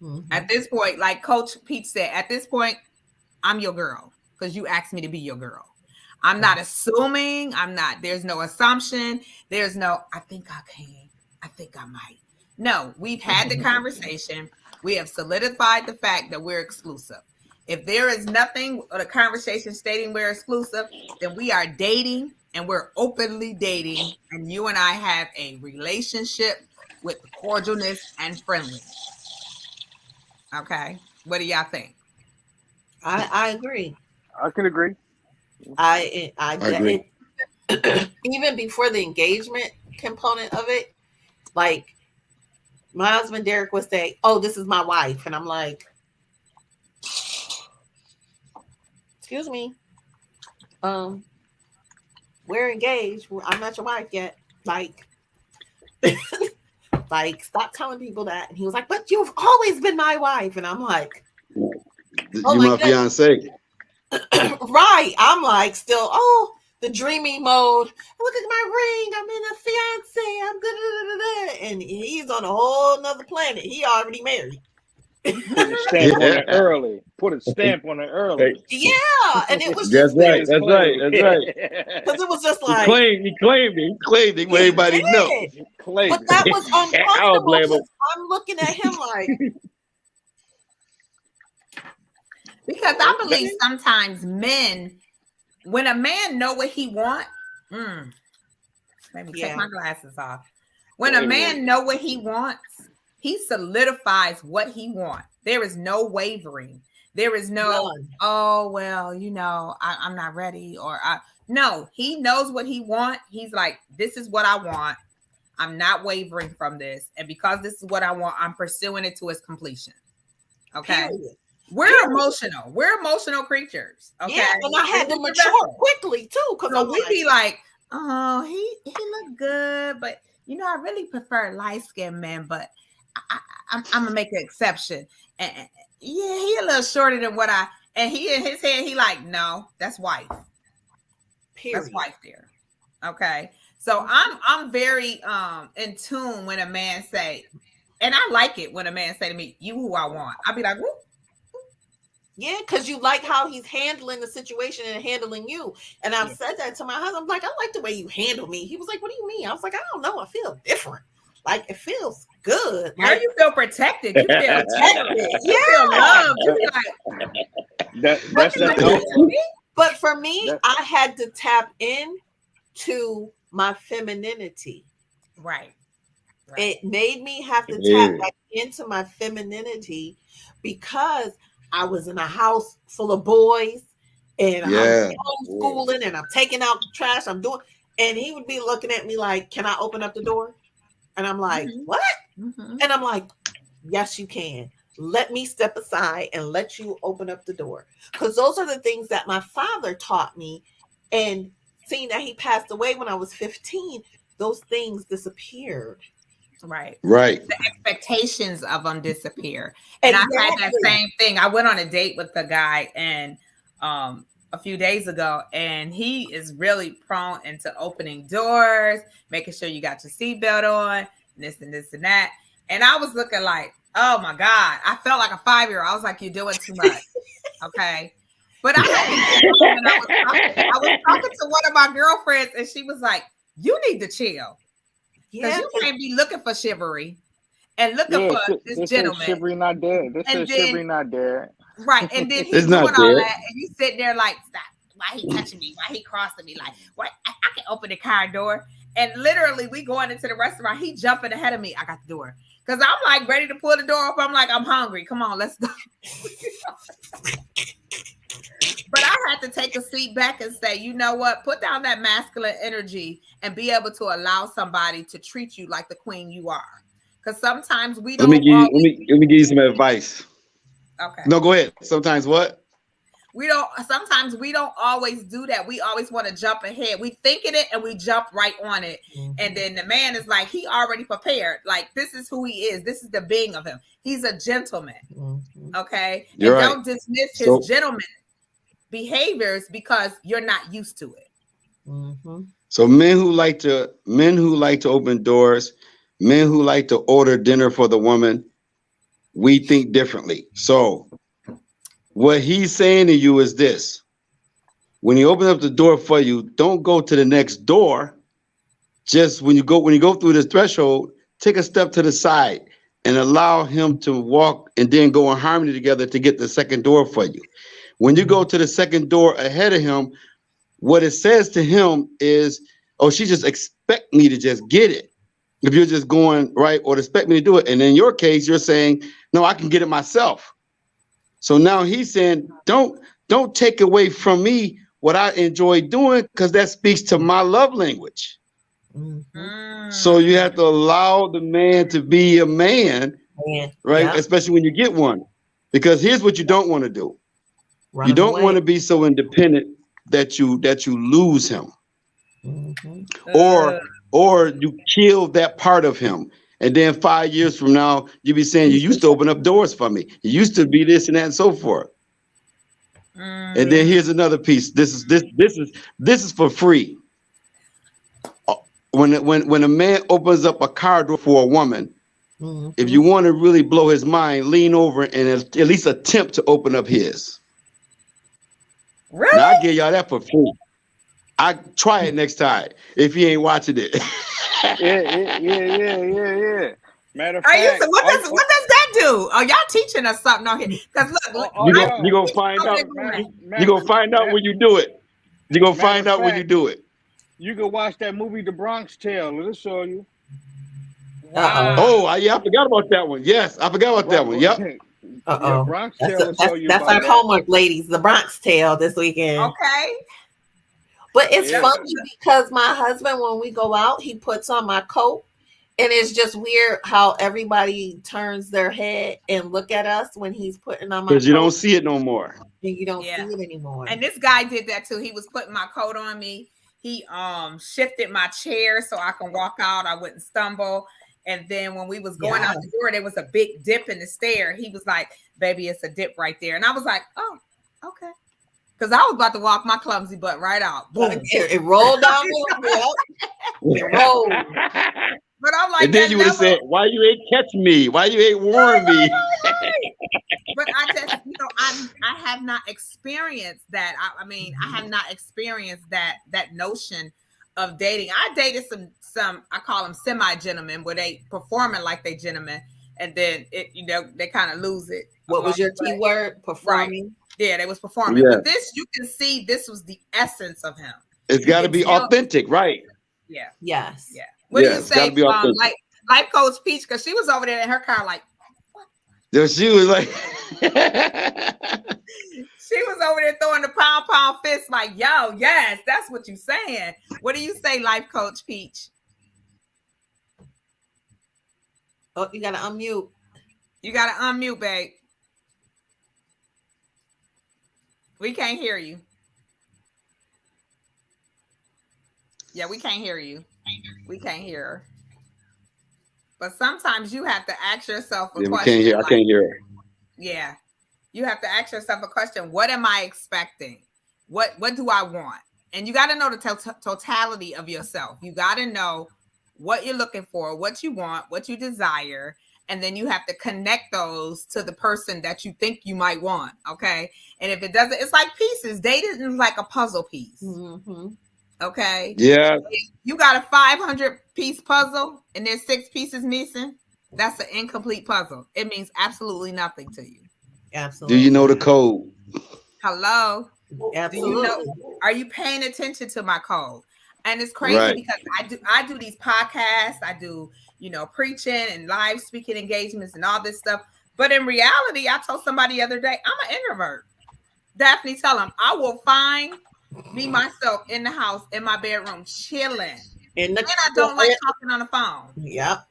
Mhm.
At this point, like Coach Pete said, at this point, I'm your girl because you asked me to be your girl. I'm not assuming. There's no assumption. There's no, I think I can. I think I might. No, we've had the conversation. We have solidified the fact that we're exclusive. If there is nothing or the conversation stating we're exclusive, then we are dating and we're openly dating. And you and I have a relationship with cordialness and friendliness. Okay. What do y'all think?
I agree.
I can agree.
I
agree.
Even before the engagement component of it, like my husband Derek would say, "Oh, this is my wife," and I'm like, "Excuse me, we're engaged. I'm not your wife yet." Like, like stop telling people that. And he was like, "But you've always been my wife," and I'm like,
You
my
my
goodness.
fiance.
right. I'm like still, the dreamy mode. Look at my ring. I'm in a fiance. I'm good. And he's on a whole nother planet. He already married.
Put a stamp on it early. Put a stamp on it early.
Yeah, and it was
That's
just
right.
It's
That's right.
claimed.
That's right.
because it was just
He
like
claimed. He claimed it. He claimed it. Let
he
everybody know.
did.
Claimed
But
it.
that was
I don't
uncomfortable
blame him.
because I'm looking at him like,
Because I believe sometimes men, when a man know what he want, let me
Yeah.
take my glasses off. When a man know what he wants, he solidifies what he wants. There is no wavering. There is no,
none.
oh well, I'm not ready, or no. He knows what he wants. He's like, this is what I want. I'm not wavering from this, and because this is what I want, I'm pursuing it to its completion. Okay.
Period.
We're emotional. We're emotional creatures. Okay.
Yeah, and I had to
we
mature quickly too, because
So we be like, oh, he look good, but I really prefer light skinned men, but I'm gonna make an exception. And yeah, he a little shorter than what and he in his head, he like, no, that's wife.
period.
That's wife there. Okay. So I'm very in tune when a man say, and I like it when a man say to me, you who I want. I'll be like, whoop.
Yeah, because you like how he's handling the situation and handling you. And I've said that to my husband. I'm like, I like the way you handle me. He was like, what do you mean? I was like, I don't know. I feel different. Like, it feels good.
Girl,
Like,
you feel protected. You feel
protected.
You feel loved. You be like,
That's
you
that.
like to me?
but for me,
That-
I had to tap in to my femininity.
Right.
It made me have to
Yeah.
tap back into my femininity because I was in a house full of boys and
Yeah.
I'm homeschooling and I'm taking out the trash. I'm doing, and he would be looking at me like, "Can I open up the door?" And I'm like,
Mhm.
"What?"
Mhm.
And I'm like, "Yes, you can. Let me step aside and let you open up the door." Because those are the things that my father taught me. And seeing that he passed away when I was 15, those things disappeared.
Right.
Right.
The expectations of them disappear. And I had that
Exactly.
same thing. I went on a date with a guy and a few days ago, and he is really prone into opening doors, making sure you got your seatbelt on, this and this and that. And I was looking like, oh my God. I felt like a 5-year-old. I was like, you're doing too much. Okay. But I had to I was talking to one of my girlfriends, and she was like, you need to chill. Because
Yeah.
you can't be looking for chivalry and looking for this gentleman.
Chivalry not dead. This
And
is
then-
chivalry not dead.
Right. And then he's
It's
doing
not
all
dead.
that. And you sit there like, stop. Why he touching me? Why he crossing me? Like, what? I can open the car door. And literally, we going into the restaurant. He jumping ahead of me. I got the door. Because I'm like ready to pull the door up. I'm like, I'm hungry. Come on, let's go. But I had to take a seat back and say, you know what? Put down that masculine energy and be able to allow somebody to treat you like the queen you are. Because sometimes we
Let
don't.
me give you some advice.
Okay.
No, go ahead. Sometimes what?
Sometimes we don't always do that. We always want to jump ahead. We thinking it and we jump right on it. And then the man is like, he already prepared. Like, this is who he is. This is the being of him. He's a gentleman.
Mhm.
Okay.
You're
and
right.
don't dismiss his
So-
gentleman behaviors because you're not used to it.
Mhm.
So men who like to open doors, men who like to order dinner for the woman, we think differently. So what he's saying to you is this: when he opens up the door for you, don't go to the next door. Just when you go through this threshold, take a step to the side and allow him to walk and then go in harmony together to get the second door for you. When you go to the second door ahead of him, what it says to him is, oh, she just expect me to just get it. If you're just going right or expect me to do it. And in your case, you're saying, no, I can get it myself. So now he's saying, don't take away from me what I enjoy doing, because that speaks to my love language.
Mhm.
So you have to allow the man to be a man,
Man,
right?
yeah,
Especially when you get one. Because here's what you don't want to do.
run
You don't
away.
want to be so independent that you lose him,
Mhm.
or you kill that part of him. And then 5 years from now, you be saying, you used to open up doors for me. You used to be this and that and so forth. And then here's another piece. This is for free. When a man opens up a car door for a woman, If you want to really blow his mind, lean over and at least attempt to open up his.
Really?
Now I give y'all that for free. I try it next time if you ain't watching it.
Yeah. Matter of
Are you?
fact,
What does that do? Oh, y'all teaching us something on here? Because look,
You gonna find out. You gonna find out when you do it. You gonna find out when you do it.
You can watch that movie, The Bronx Tale. It'll show you.
Uh-oh.
Oh, yeah, I forgot about that one. Yes, I forgot about that one. Yep.
Uh-oh.
Bronx Tale will show you
That's
about
our
that.
homework, ladies. The Bronx Tale this weekend.
Okay.
But it's
Yeah.
funny because my husband, when we go out, he puts on my coat. And it's just weird how everybody turns their head and look at us when he's putting on my coat.
Because you don't see it no more.
And you don't
Yeah.
see it anymore.
And this guy did that too. He was putting my coat on me. He shifted my chair so I can walk out. I wouldn't stumble. And then when we was going out the door, there was a big dip in the stair. He was like, "Baby, it's a dip right there." And I was like, "Oh, okay." Because I was about to walk my clumsy butt right out. Boom.
It rolled down the It rolled.
But I'm like,
And then you would have said, "Why you ain't catch me? Why you ain't warn me?"
But I just, I have not experienced that. I mean, I have not experienced that notion of dating. I dated some I call them semi-gentlemen, where they performing like they gentlemen, and then they kind of lose it.
What was your T word? Performing.
Right. Yeah, they was performing.
Yeah.
But this, you can see, this was the essence of him.
It's got to be authentic, right?
Yeah.
Yes.
Yeah. What do you
it's gotta
say?
be authentic.
Like Life Coach Peach, because she was over there in her car, like.
So she was like,
She was over there throwing the pound fist like, yo, yes, that's what you saying. What do you say, Life Coach Peach?
Oh, you gotta unmute.
You gotta unmute, babe. We can't hear you. Yeah, we can't hear you. We can't hear her. But sometimes you have to ask yourself a
yeah,
question.
I can't hear her.
Yeah. You have to ask yourself a question. What am I expecting? What do I want? And you got to know the totality of yourself. You got to know what you're looking for, what you want, what you desire. And then you have to connect those to the person that you think you might want. Okay. And if it doesn't, it's like pieces. Dating is like a puzzle piece.
Mm-hmm.
Okay.
Yeah.
You got a 500-piece puzzle and there's 6 pieces missing. That's an incomplete puzzle. It means absolutely nothing to you.
Absolutely.
Do you know the code?
Hello.
Absolutely.
Do you know? Are you paying attention to my code? And it's crazy because I do these podcasts. I do, preaching and live speaking engagements and all this stuff. But in reality, I told somebody the other day, I'm an introvert. Daphne, tell them I will find me myself in the house, in my bedroom, chilling. And I don't like talking on the phone.
Yep.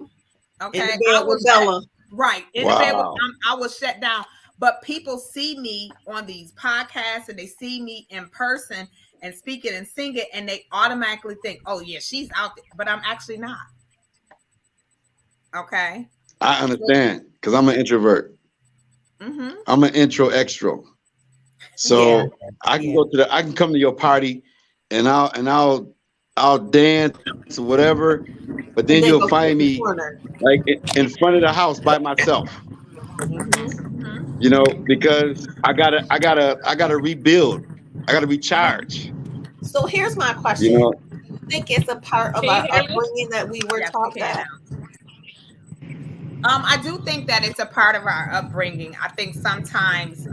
Okay.
In the bed with Bella.
Right. In the bed with I will shut down. But people see me on these podcasts and they see me in person and speaking and singing, and they automatically think, oh, yeah, she's out there. But I'm actually not. Okay.
I understand because I'm an introvert.
Mm-hmm.
I'm an intro extro. So I can I can come to your party and I'll dance or whatever, but then you'll find me like in front of the house by myself.
Mm-hmm.
Because I gotta rebuild. I gotta recharge.
So here's my question. You think it's a part of our upbringing that we were taught that?
I do think that it's a part of our upbringing. I think sometimes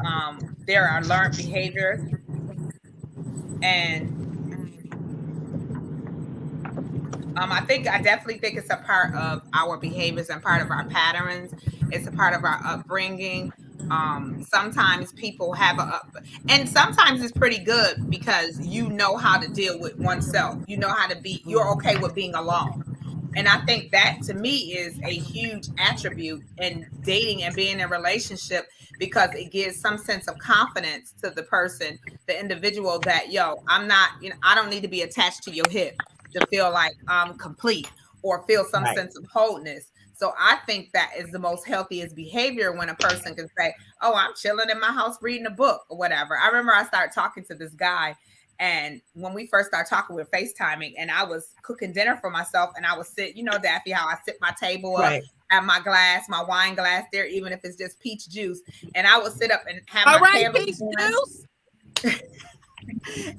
there are learned behaviors, and I definitely think it's a part of our behaviors and part of our patterns. It's a part of our upbringing. Sometimes people have and sometimes it's pretty good because you know how to deal with oneself. You know how to you're okay with being alone. And I think that to me is a huge attribute in dating and being in a relationship, because it gives some sense of confidence to the person, the individual, that, I'm not, I don't need to be attached to your hip to feel like I'm complete or feel some sense of wholeness. So I think that is the most healthiest behavior when a person can say, oh, I'm chilling in my house reading a book or whatever. I remember I started talking to this guy And when we first started talking, we were FaceTiming, and I was cooking dinner for myself, and I would sit, you know, Daffy, how I sit my table up,
Right.
have my glass, my wine glass there, even if it's just peach juice, and I would sit up and have
All
my
right,
candle
peach
going,
juice.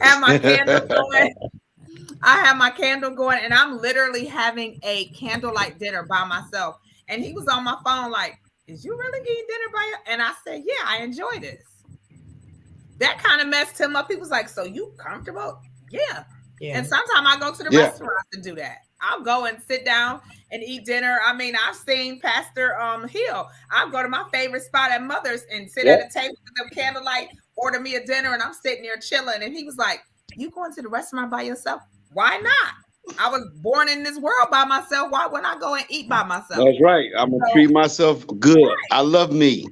have my candle going. I have my candle going, and I'm literally having a candlelight dinner by myself. And he was on my phone, like, "Is you really eating dinner by your?" And I said, "Yeah, I enjoy this." That kind of messed him up. He was like, "So you comfortable?" Yeah.
Yeah.
And sometimes I go to the
Yeah.
restaurant to do that. I'll go and sit down and eat dinner. I mean, I've seen Pastor Hill. I'll go to my favorite spot at Mother's and sit at a table with a candlelight, order me a dinner, and I'm sitting there chilling. And he was like, "You going to the restaurant by yourself? Why not? I was born in this world by myself. Why wouldn't I go and eat by myself?"
That's right. I'm gonna treat myself
Good. I love me.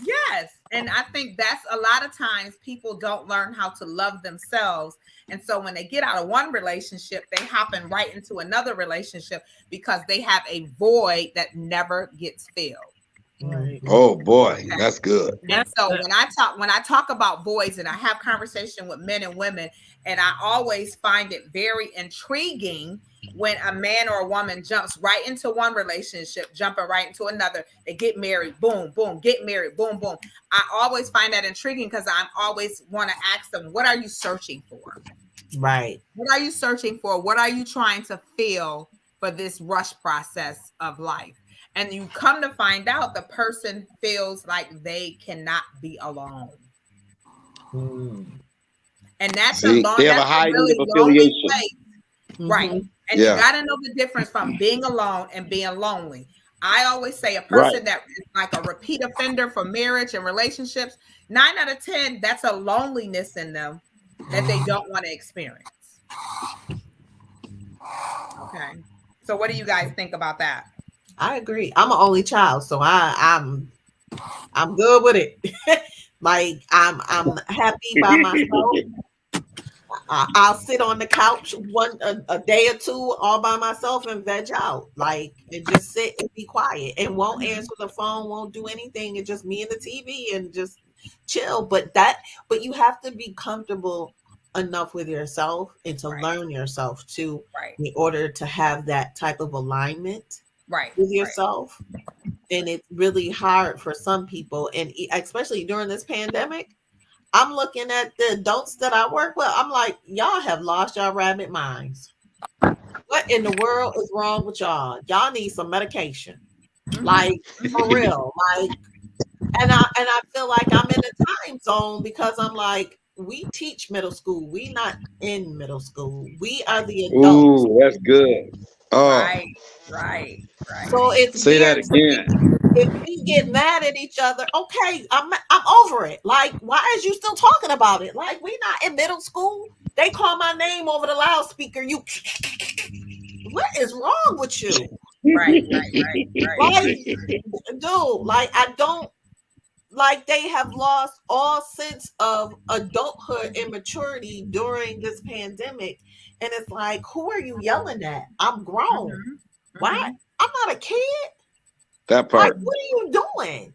Yes. And I think that's a lot of times people don't learn how to love themselves. And so when they get out of one relationship, they hopping right into another relationship because they have a void that never gets filled.
Right.
Oh boy, that's good.
And so when I talk about voids, and I have conversation with men and women, and I always find it very intriguing when a man or a woman jumps right into one relationship, jumping right into another. They get married, boom, boom, get married, boom, boom. I always find that intriguing because I always want to ask them, what are you searching for?
Right.
What are you searching for? What are you trying to feel for this rush process of life? And you come to find out the person feels like they cannot be alone. And that's
See, they have a
that's
high
really
need of
lonely
affiliation.
place. Right. And
Yeah.
you got to know the difference from being alone and being lonely. I always say a person
Right.
that is like a repeat offender for marriage and relationships, 9 out of 10, that's a loneliness in them that they don't want to experience. Okay. So what do you guys think about that?
I agree. I'm an only child, so I'm good with it. Like I'm happy by myself. I'll sit on the couch a day or two all by myself and veg out, like, and just sit and be quiet and won't answer the phone, won't do anything, and just me and the TV and just chill. But you have to be comfortable enough with yourself and to learn yourself too, in order to have that type of alignment with yourself. And it's really hard for some people, and especially during this pandemic. I'm looking at the adults that I work with. I'm like, y'all have lost your rabbit minds. What in the world is wrong with y'all? Y'all need some medication, like for real. Like, and I feel like I'm in a time zone because I'm like, we teach middle school. We not in middle school. We are the adults.
Ooh, that's good.
Oh,
Right.
So it's
Say that
weird to me.
again.
If we get mad at each other, okay, I'm over it. Like, why is you still talking about it? Like, we not in middle school. They call my name over the loudspeaker. You, what is wrong with you?
Right.
Like, dude, like, I don't, like, they have lost all sense of adulthood and maturity during this pandemic. And it's like, who are you yelling at? I'm grown. Why? I'm not a kid.
that
Like,
part.
what are you doing?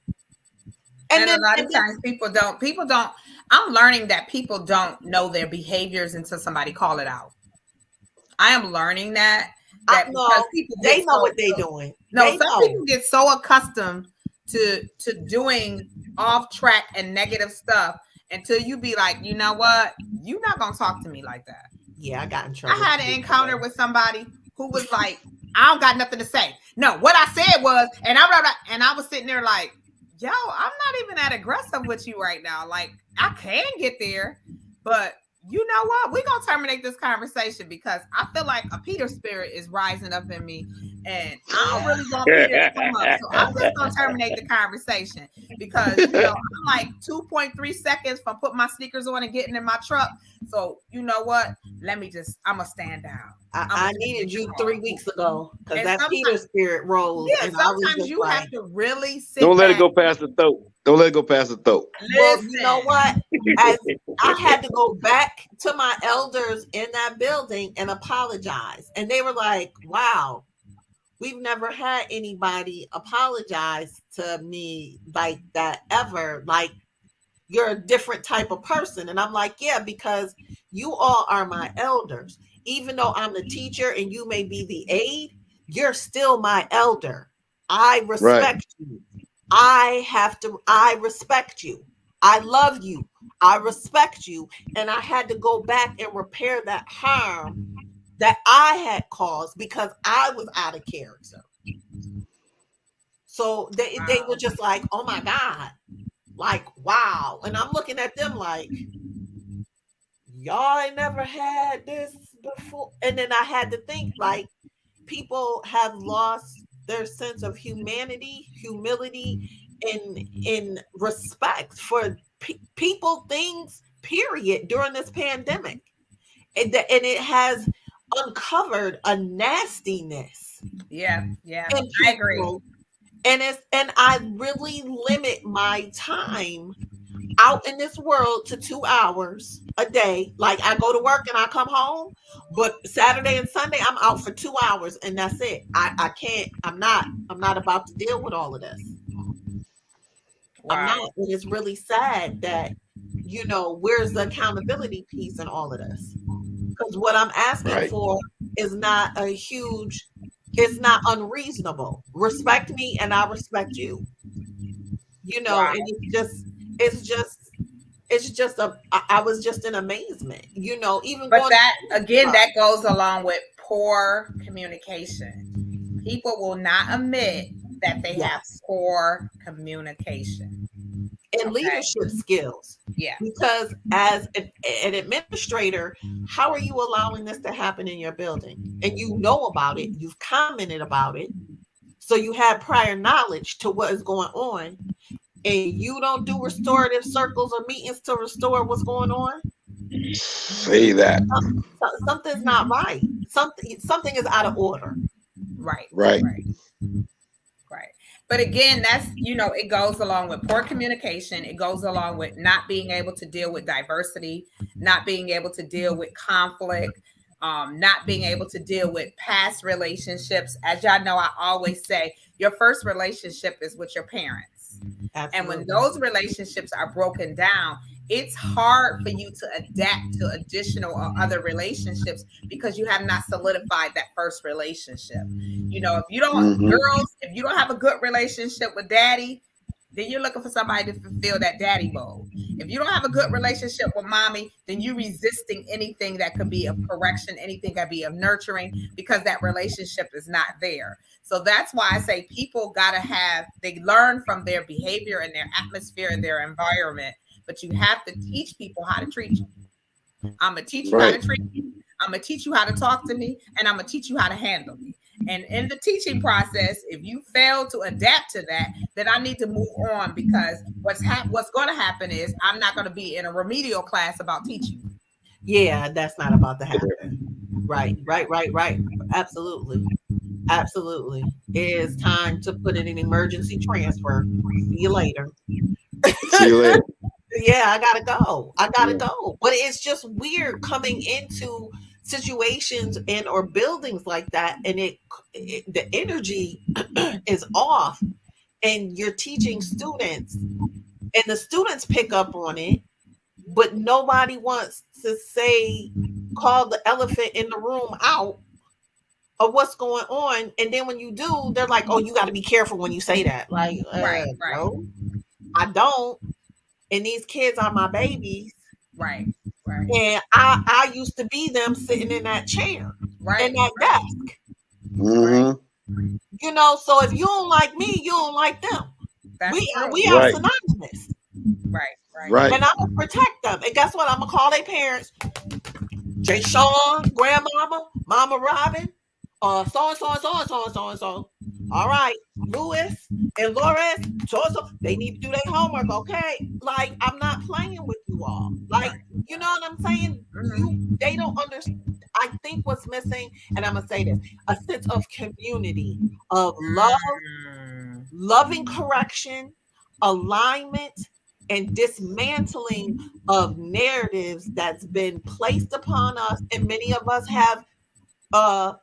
And a lot of times people don't, I'm learning that people don't know their behaviors until somebody call it out. I am learning that because people
they know what they're doing.
No,
they
some
know.
people get so accustomed to doing off track and negative stuff until you be like, you know what? You're not gonna talk to me like that.
Yeah, I got in trouble.
I had an encounter with somebody who was like, I don't got nothing to say. No, what I said was, and I was sitting there like, yo, I'm not even that aggressive with you right now. Like, I can get there, but you know what? We're gonna terminate this conversation because I feel like a Peter spirit is rising up in me, and I don't really want Peter to come up. So I'm just gonna terminate the conversation because I'm like 2.3 seconds from putting my sneakers on and getting in my truck. So you know what? I'm gonna stand down.
I needed you 3 weeks ago because
And
that Peter spirit rolls.
Yeah,
and I was
sometimes
just
you
like,
have to really sit
Don't let it
back.
go past the throat.
Don't let it go past the throat.
well, you know what? As I had to go back to my elders in that building and apologize. And they were like, wow, we've never had anybody apologize to me like that ever. Like, you're a different type of person. And I'm like, yeah, because You all are my elders. Even though I'm the teacher and you may be the aide, you're still my elder. I respect you. I respect you. I love you. I respect you. And I had to go back and repair that harm that I had caused because I was out of character. So they were just like, oh my God, like, wow. And I'm looking at them like, y'all ain't never had this before. And then I had to think like, people have lost their sense of humanity, humility, and in respect for people, things, period, during this pandemic. And it has uncovered a nastiness.
Yeah,
I agree. And I really limit my time out in this world to 2 hours a day. Like I go to work and I come home, but Saturday and Sunday I'm out for 2 hours and that's it. I can't, I'm not about to deal with all of this. Wow. I'm not. And it's really sad that, you know, where's the accountability piece in all of this? Because what I'm asking for is not a huge, it's not unreasonable. Respect me and I respect you. You know, and it's just I was just in amazement, you know, even
but that again, that goes along with poor communication. People will not admit that they have poor communication
and leadership skills.
Yeah.
Because as an administrator, how are you allowing this to happen in your building? And you know about it, you've commented about it, so you have prior knowledge to what is going on, and you don't do restorative circles or meetings to restore what's going on.
Say that.
Something's not right. Something is out of order.
Right. But again, that's, you know, it goes along with poor communication. It goes along with not being able to deal with diversity, not being able to deal with conflict, not being able to deal with past relationships. As y'all know, I always say your first relationship is with your parents. Absolutely. And when those relationships are broken down, it's hard for you to adapt to additional or other relationships because you have not solidified that first relationship. You know, if you don't, girls, if you don't have a good relationship with daddy, then you're looking for somebody to fulfill that daddy mode. If you don't have a good relationship with mommy, then you're resisting anything that could be of correction, anything that be of nurturing, because that relationship is not there. So that's why I say people they learn from their behavior and their atmosphere and their environment. But you have to teach people how to treat you. I'm going to teach you how to treat you. I'm going to teach you how to talk to me. And I'm going to teach you how to handle me. And in the teaching process, if you fail to adapt to that, then I need to move on, because what's going to happen is I'm not going to be in a remedial class about teaching.
Yeah, that's not about to happen. Right. Absolutely. It is time to put in an emergency transfer. See you later. Yeah, I gotta go. But it's just weird coming into situations and or buildings like that, and the energy is off, and you're teaching students, and the students pick up on it, but nobody wants to call the elephant in the room out of what's going on. And then when you do, they're like, oh, you got to be careful when you say that. Like, right. No, I don't. And these kids are my babies.
Right.
And I used to be them sitting in that chair, in that desk.
Mm-hmm.
You know, so if you don't like me, you don't like them. We are synonymous.
Right.
And I'm gonna protect them. And guess what? I'm gonna call their parents, Jay Sean, Grandmama, Mama Robin, so. All right, Louis and Loris, so they need to do their homework, okay? Like, I'm not playing with you all. Like, you know what I'm saying? They don't understand. I think what's missing, and I'm gonna say this, a sense of community, of love, loving correction, alignment, and dismantling of narratives that's been placed upon us, and many of us have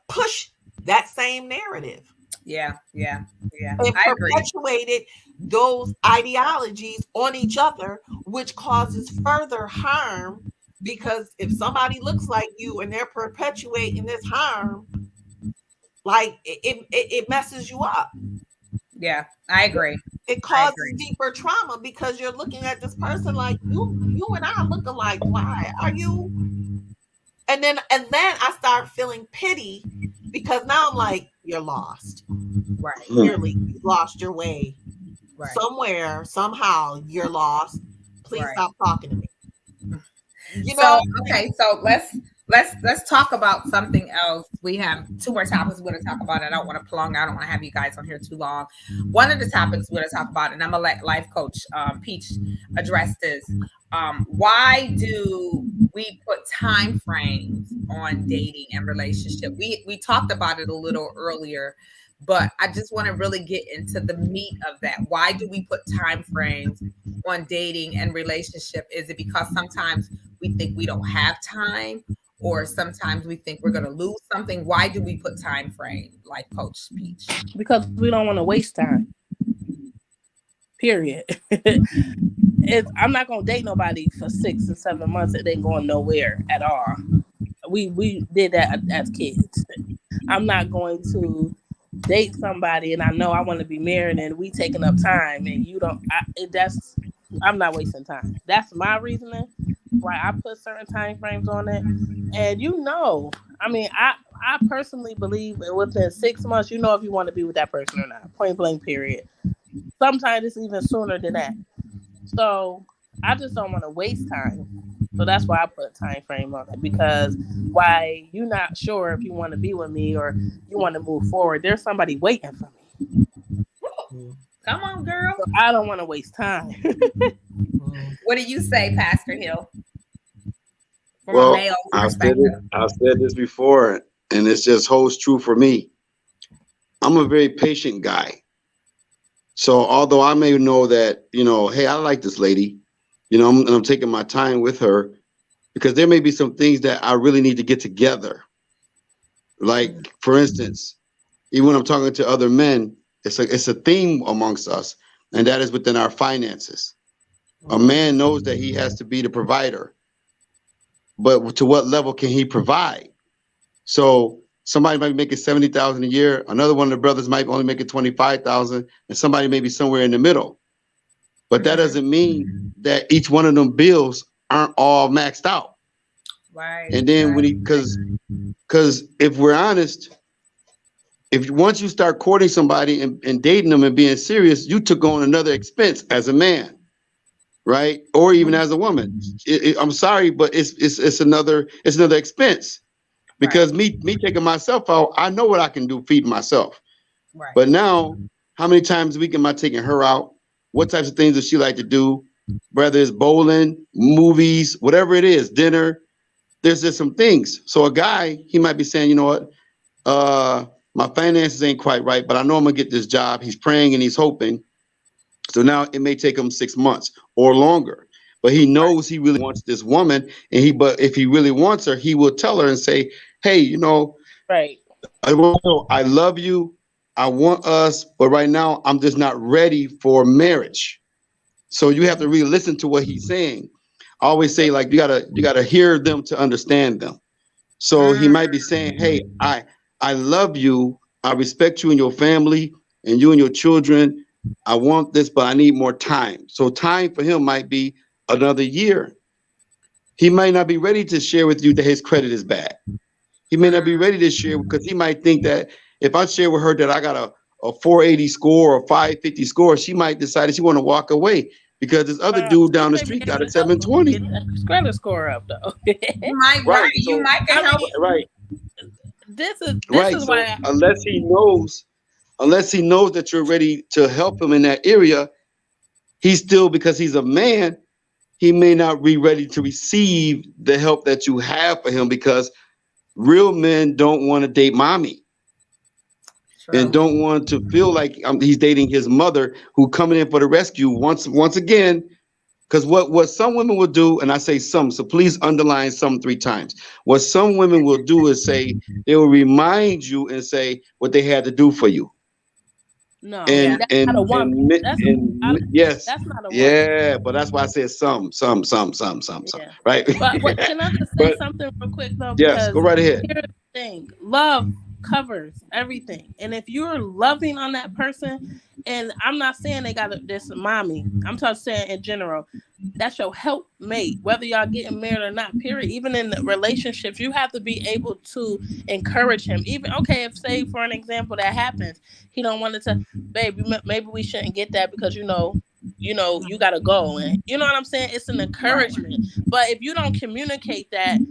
pushed that same narrative.
Yeah.
And perpetuated those ideologies on each other, which causes further harm Because if somebody looks like you and they're perpetuating this harm, like it messes you up.
Yeah, I agree.
It causes deeper trauma because you're looking at this person like you and I look alike. Why are you? And then I start feeling pity because now I'm like, you're lost.
Right.
You lost your way.
Right.
Somewhere, somehow, you're lost. Please stop talking to me. You know.
So okay, so let's talk about something else. We have two more topics we're going to talk about. I don't want to prolong. I don't want to have you guys on here too long. One of the topics we're going to talk about, and I'm gonna let life coach Peach address this. Why do we put time frames on dating and relationship? We talked about it a little earlier, but I just want to really get into the meat of that. Why do we put time frames on dating and relationship? Is it because sometimes we think we don't have time, or sometimes we think we're going to lose something? Why do we put time frame, like Coach Peach?
Because we don't want to waste time. Period. I'm not going to date nobody for 6 and 7 months that ain't going nowhere at all. We did that as kids. I'm not going to date somebody and I know I want to be married and we taking up time and you don't. I'm not wasting time. That's my reasoning why I put certain time frames on it. And I mean, I personally believe that within 6 months, if you want to be with that person or not. Point blank, period. Sometimes it's even sooner than that. So I just don't want to waste time. So that's why I put time frame on it, because why you're not sure if you want to be with me or you want to move forward. There's somebody waiting for me.
Come on, girl.
So I don't want to waste time.
What do you say, Pastor Hill? From
Well,
a male
I've
perspective.
said this before, and it just holds true for me. I'm a very patient guy. So although I may know that, hey, I like this lady, I'm taking my time with her, because there may be some things that I really need to get together. Like, for instance, even when I'm talking to other men, it's a theme amongst us, and that is within our finances. A man knows that he has to be the provider, but to what level can he provide? So somebody might be making $70,000 a year. Another one of the brothers might only make it $25,000, and somebody may be somewhere in the middle. But that doesn't mean that each one of them bills aren't all maxed out.
Right.
And then because if we're honest, once you start courting somebody and dating them and being serious, you took on another expense as a man, right? Or even as a woman. I'm sorry, but it's another expense. Because me taking myself out, I know what I can do, feed myself.
Right.
But now, how many times a week am I taking her out? What types of things does she like to do? Whether it's bowling, movies, whatever it is, dinner. There's just some things. So a guy, he might be saying, you know what? My finances ain't quite right, but I know I'm gonna get this job. He's praying and he's hoping. So now it may take him 6 months or longer. But he knows he really wants this woman, but if he really wants her, he will tell her and say, hey,
right.
I love you. I want us, but right now I'm just not ready for marriage. So you have to really listen to what he's saying. I always say, like, you gotta hear them to understand them. So he might be saying, hey, I love you. I respect you and your family and you and your children. I want this, but I need more time. So time for him might be another year. He might not be ready to share with you that his credit is bad. He may not be ready to share because he might think that if I share with her that I got a 480 score or 550 score, she might decide that she want to walk away because this other dude down the street got a 720.
Get that credit score up, though.
You might,
Right,
you
so-
might get help.
Right.
This is
So
why
unless he knows that you're ready to help him in that area, he's still, because he's a man, he may not be ready to receive the help that you have for him, because real men don't want to date mommy and don't want to feel like he's dating his mother, who coming in for the rescue once again. Because what some women will do, and I say some, so please underline some 3 times. What some women will do is say, they will remind you and say what they had to do for you.
No,
And
that's
and
not a woman.
and, mi-
That's
yes,
that's not a woman.
yeah, but that's why I said some,
Yeah.
right?
But what can I just say
But
something real quick though?
yes, go
Because
right ahead.
here's the thing: love covers everything. And if you're loving on that person, and I'm not saying they got this mommy, I'm just saying in general, that's your helpmate, whether y'all getting married or not. Period. Even in the relationships, you have to be able to encourage him. Even okay, if say for an example that happens, he don't want to, baby, maybe we shouldn't get that because you gotta go, and you know what I'm saying. It's an encouragement, but if you don't communicate that,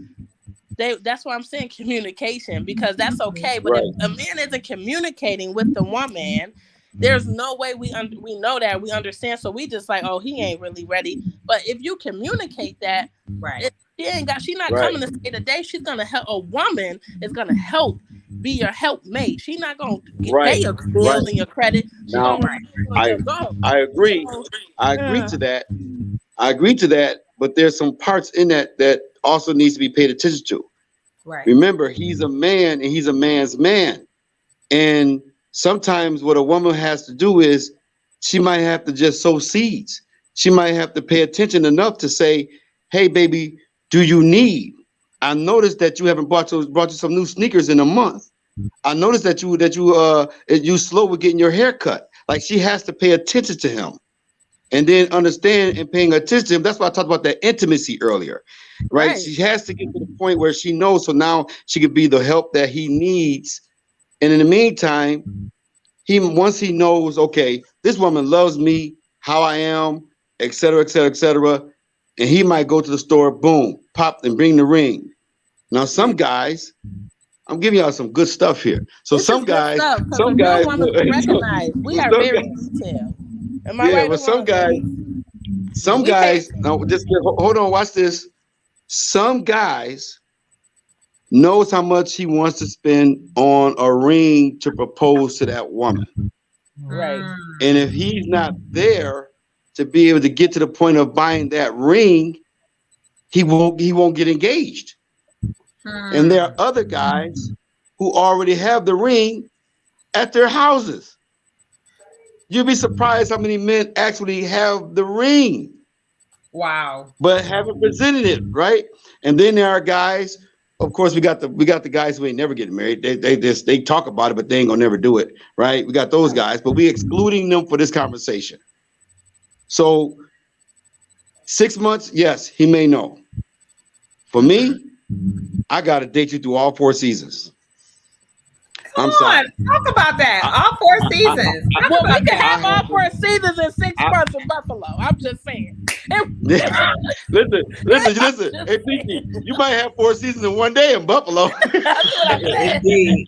that's why I'm saying communication, because that's okay. But
Right.
if a man isn't communicating with the woman, there's no way we know that, we understand. So we just like, oh, he ain't really ready. But if you communicate that,
Right.
she's not
Right.
coming to stay today. She's gonna help. A woman is gonna help be your helpmate. She's not gonna
Right.
pay your bills and your credit. She's
Now,
gonna go.
I agree.
So,
I agree
yeah.
to that. I agree to that. But there's some parts in that also needs to be paid attention to.
Right.
Remember, he's a man and he's a man's man. And sometimes what a woman has to do is she might have to just sow seeds. She might have to pay attention enough to say, hey, baby, do you need? I noticed that you haven't brought you some new sneakers in a month. I noticed that you slow with getting your hair cut. Like, she has to pay attention to him. And then understand and paying attention to him. That's why I talked about that intimacy earlier, right? She has to get to the point where she knows, so now she could be the help that he needs. And in the meantime, once he knows, okay, this woman loves me, how I am, et cetera, and he might go to the store, boom, pop, and bring the ring. Now, some guys, I'm giving y'all some good stuff here. So
this
some
is good
guys,
stuff, 'cause
some
the real
guys,
woman will recognize we are very detailed. Am I
yeah,
right?
but
or
some
wrong,
guys,
baby?
no, just hold on, watch this. Some guys knows how much he wants to spend on a ring to propose to that woman.
Right.
And if he's not there to be able to get to the point of buying that ring, he won't get engaged. And there are other guys who already have the ring at their houses. You'd be surprised how many men actually have the ring.
Wow.
But haven't presented it, right? And then there are guys, of course, we got the guys who ain't never getting married. They talk about it, but they ain't gonna never do it, right? We got those guys, but we excluding them for this conversation. So 6 months, yes, he may know. For me, I gotta date you through all 4 seasons.
Come on, talk about that. All 4 seasons.
Well, we can have all 4 seasons in 6 months in Buffalo. I'm just saying.
Listen. Hey, Pinky, you might have 4 seasons in one day in Buffalo.
Indeed.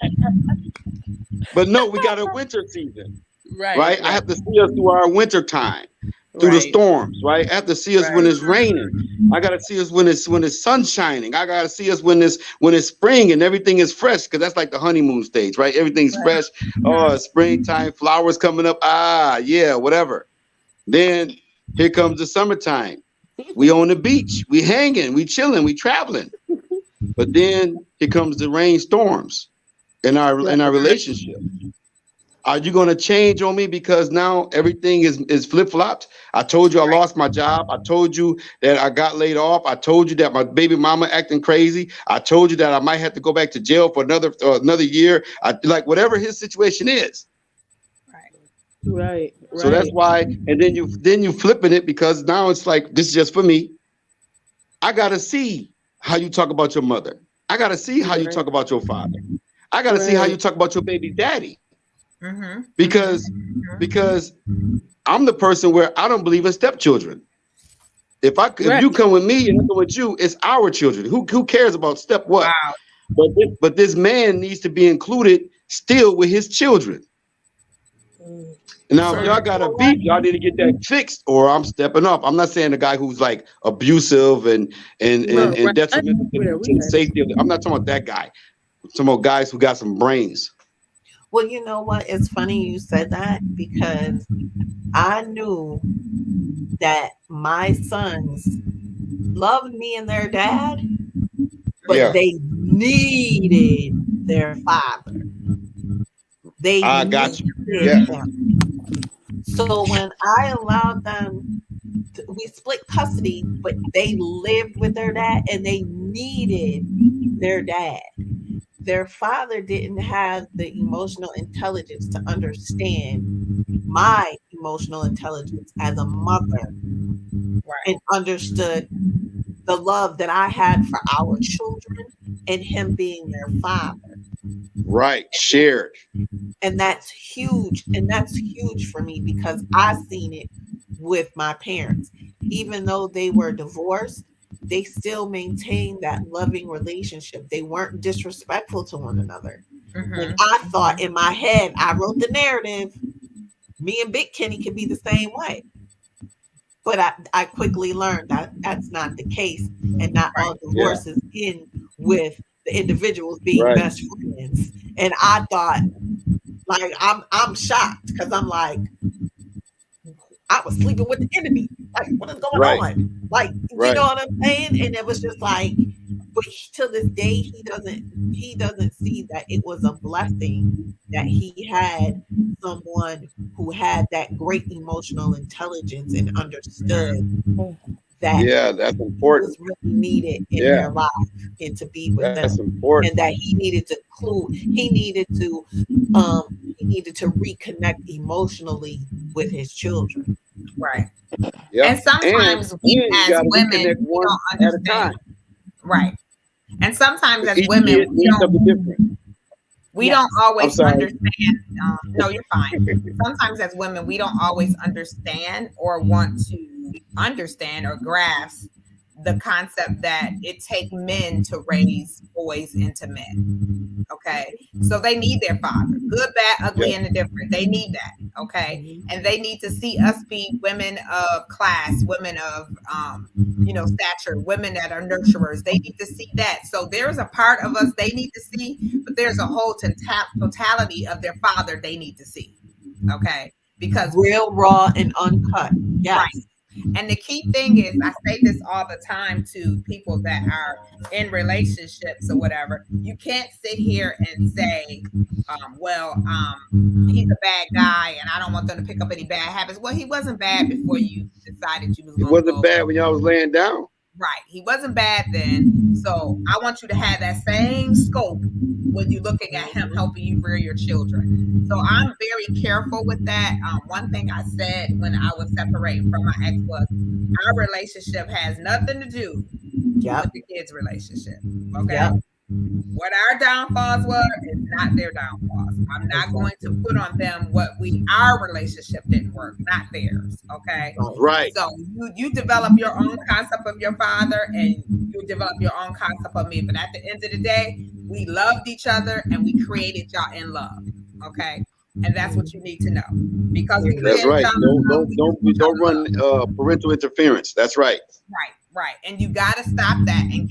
But no, we got a winter season,
Right.
I have to see us through our winter time, through the storms, right? I have to see us when it's raining. I gotta see us when it's sun shining. I gotta see us when it's spring and everything is fresh, because that's like the honeymoon stage, right? Everything's fresh. Oh, it's springtime, flowers coming up. Yeah, whatever. Then here comes the summertime. We on the beach, we hanging, we chilling, we traveling. But then here comes the rainstorms in our relationship. Are you going to change on me because now everything is flip-flopped? I told you I lost my job. I told you that I got laid off. I told you that my baby mama acting crazy. I told you that I might have to go back to jail for another year. Like whatever his situation is.
Right.
So that's why, and then you flipping it, because now it's like, this is just for me. I got to see how you talk about your mother. I got to see how you talk about your father. I got to see how you talk about your baby daddy. Because I'm the person where I don't believe in stepchildren. If you come with me and I come with you, it's our children. Who cares about step what? Wow. But this man needs to be included still with his children. Now, if y'all got a beef, y'all need to get that fixed, or I'm stepping up. I'm not saying the guy who's like abusive and detrimental to the safety of I'm not talking about that guy. I'm talking about guys who got some brains.
Well, you know what? It's funny you said that, because I knew that my sons loved me and their dad, but they needed their father. They
I got you.
needed
Yeah.
them. So when I allowed them, we split custody, but they lived with their dad and they needed their dad. Their father didn't have the emotional intelligence to understand my emotional intelligence as a mother and understood the love that I had for our children and him being their father.
Right. Shared.
And that's huge. And that's huge for me because I seen it with my parents. Even though they were divorced, they still maintained that loving relationship. They weren't disrespectful to one another. And I thought in my head, I wrote the narrative, me and Big Kenny could be the same way. But I quickly learned that that's not the case, and not all divorces end with the individuals being best friends. And I thought, like, I'm shocked because I'm like, I was sleeping with the enemy. Like, what is going on? Like, you know what I'm saying? And it was just like, but to this day, he doesn't see that it was a blessing that he had someone who had that great emotional intelligence and understood that
that's important.
was really needed in their life and to be with
That's
them.
important.
And that he needed to reconnect emotionally with his children.
Right.
Yep.
And sometimes we as women we don't understand. Right. And sometimes as women we don't always understand. No, you're fine. Sometimes as women we don't always understand or want to understand or grasp the concept that it takes men to raise boys into men. Okay. So they need their father. Good, bad, ugly, and indifferent. They need that. Okay. And they need to see us be women of class, women of stature, women that are nurturers. They need to see that. So there's a part of us they need to see, but there's a whole totality of their father they need to see. Okay. Because
real, raw, and uncut. Yes.
Right. And the key thing is, I say this all the time to people that are in relationships or whatever. You can't sit here and say, he's a bad guy and I don't want them to pick up any bad habits. Well, he wasn't bad before you decided you was going to go.
He wasn't bad when y'all was laying down.
Right. He wasn't bad then. So I want you to have that same scope when you're looking at him helping you rear your children. So I'm very careful with that. One thing I said when I was separating from my ex was our relationship has nothing to do with the kids' relationship. Okay. Yep. What our downfalls were is not their downfalls. I'm not going to put on them what our relationship didn't work, not theirs. Okay.
Right.
So you develop your own concept of your father and you develop your own concept of me. But at the end of the day, we loved each other and we created y'all in love. Okay. And that's what you need to know. Because we
that's right. Don't run parental interference. That's right.
Right. And you got to stop that and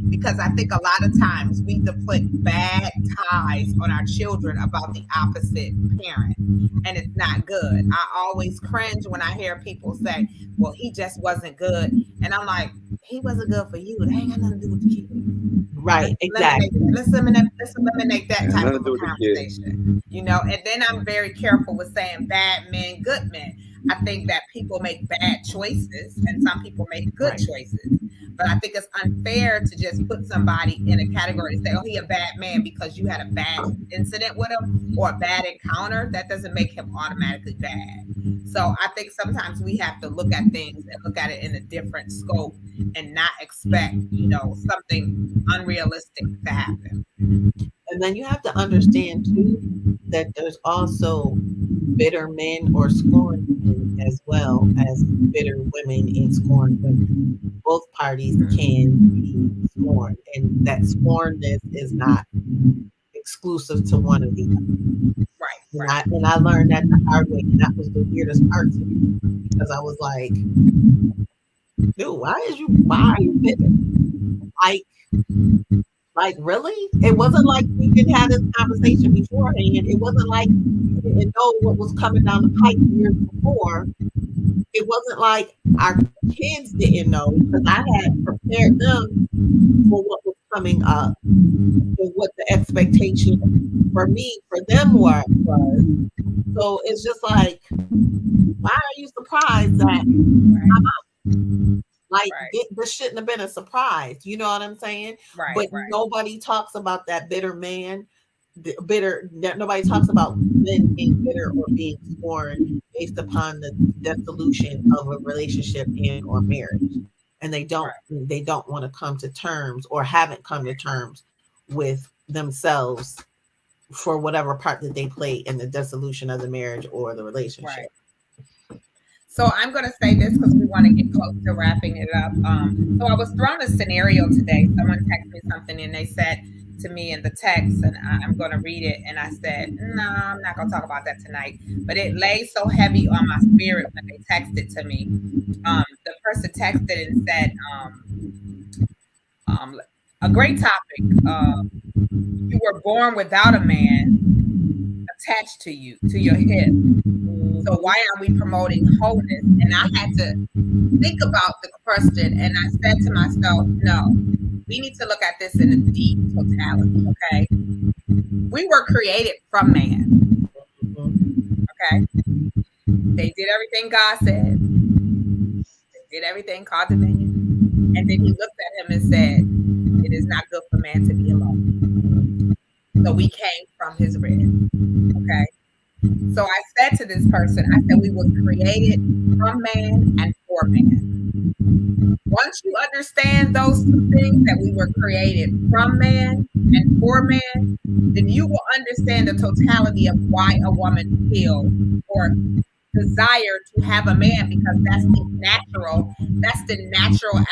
because I think a lot of times we deflect bad ties on our children about the opposite parent. And it's not good. I always cringe when I hear people say, well, he just wasn't good. And I'm like, he wasn't good for you. That ain't got nothing to do with the kid.
Right, exactly.
Let's eliminate that type of a conversation. And then I'm very careful with saying bad men, good men. I think that people make bad choices and some people make good choices. But I think it's unfair to just put somebody in a category and say, oh, he a bad man because you had a bad incident with him or a bad encounter. That doesn't make him automatically bad. So I think sometimes we have to look at things and look at it in a different scope and not expect, something unrealistic to happen.
And then you have to understand too that there's also bitter men or scorned men as well as bitter women and scorned women. Both parties can be scorned, and that scornness is not exclusive to one of the other. Right. And I learned that the hard way, and that was the weirdest part to me because I was like, dude, why are you bitter? Like, really? It wasn't like we didn't have this conversation beforehand. It wasn't like you didn't know what was coming down the pipe years before. It wasn't like our kids didn't know because I had prepared them for what was coming up with what the expectation for me, for them was. So it's just like, why are you surprised that I'm out? Like, this shouldn't have been a surprise. You know what I'm saying? But nobody talks about that bitter man. Nobody talks about men being bitter or being scorned based upon the dissolution of a relationship and or marriage. And they don't want to come to terms or haven't come to terms with themselves for whatever part that they play in the dissolution of the marriage or the relationship.
So I'm going to say this because we want to get close to wrapping it up. So I was thrown a scenario today. Someone texted me something and they said to me in the text, and I'm going to read it. And I said, no, I'm not going to talk about that tonight. But it lay so heavy on my spirit when they texted to me. The person texted and said, a great topic. You were born without a man attached to you, to your hip. So why are we promoting wholeness? And I had to think about the question, and I said to myself, no, we need to look at this in a deep totality, okay? We were created from man, okay? They did everything God said. They did everything, called dominion. And then he looked at him and said, it is not good for man to be alone. So we came from his rib, okay? So I said to this person, I said, we were created from man and for man. Once you understand those two things, that we were created from man and for man, then you will understand the totality of why a woman feels or desire to have a man, because that's the natural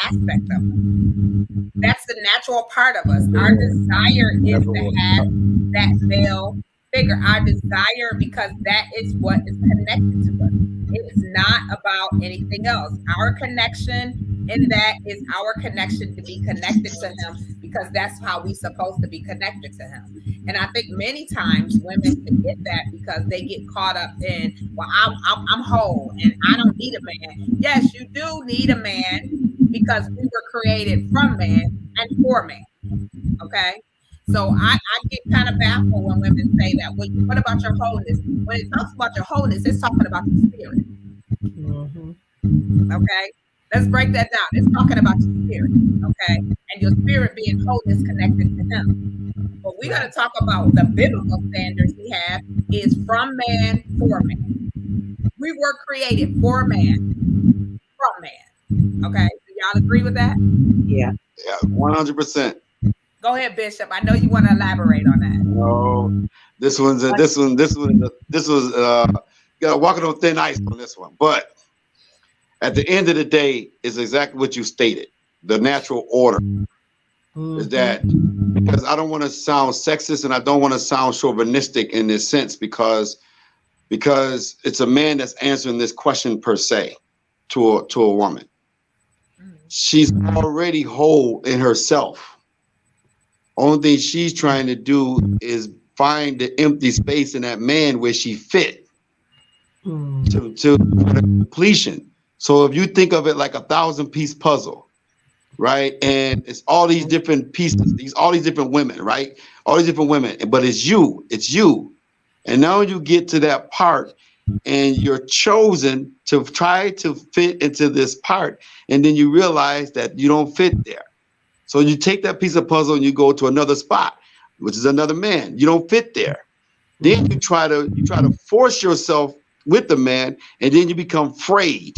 aspect of us. That's the natural part of us. Our desire is to have that male figure. Our desire, because that is what is connected to us. It is not about anything else. Our connection in that is our connection to be connected to him, because that's how we're supposed to be connected to him. And I think many times women forget that because they get caught up in, well, I'm whole and I don't need a man. Yes, you do need a man, because we were created from man and for man. Okay? So I get kind of baffled when women say that. Well, what about your wholeness? When it talks about your wholeness, it's talking about the spirit. Okay? Let's break that down. It's talking about your spirit. Okay? And your spirit being wholeness connected to him. But we're going to talk about the biblical standards we have is from man, for man. We were created for man, from man. Okay? Do y'all agree with that?
Yeah.
Yeah, 100%.
Go ahead, Bishop. I know you want to elaborate on that.
No, this was walking on thin ice on this one. But at the end of the day, is exactly what you stated. The natural order is that, because I don't want to sound sexist and I don't want to sound chauvinistic in this sense, because it's a man that's answering this question per se to a woman. She's already whole in herself. Only thing she's trying to do is find the empty space in that man where she fit to the completion. So if you think of it like 1,000-piece puzzle, right? And it's all these different pieces, all these different women, right? All these different women, but it's you. And now you get to that part and you're chosen to try to fit into this part. And then you realize that you don't fit there. So you take that piece of puzzle and you go to another spot, which is another man. You don't fit there. Then you try to force yourself with the man, and then you become frayed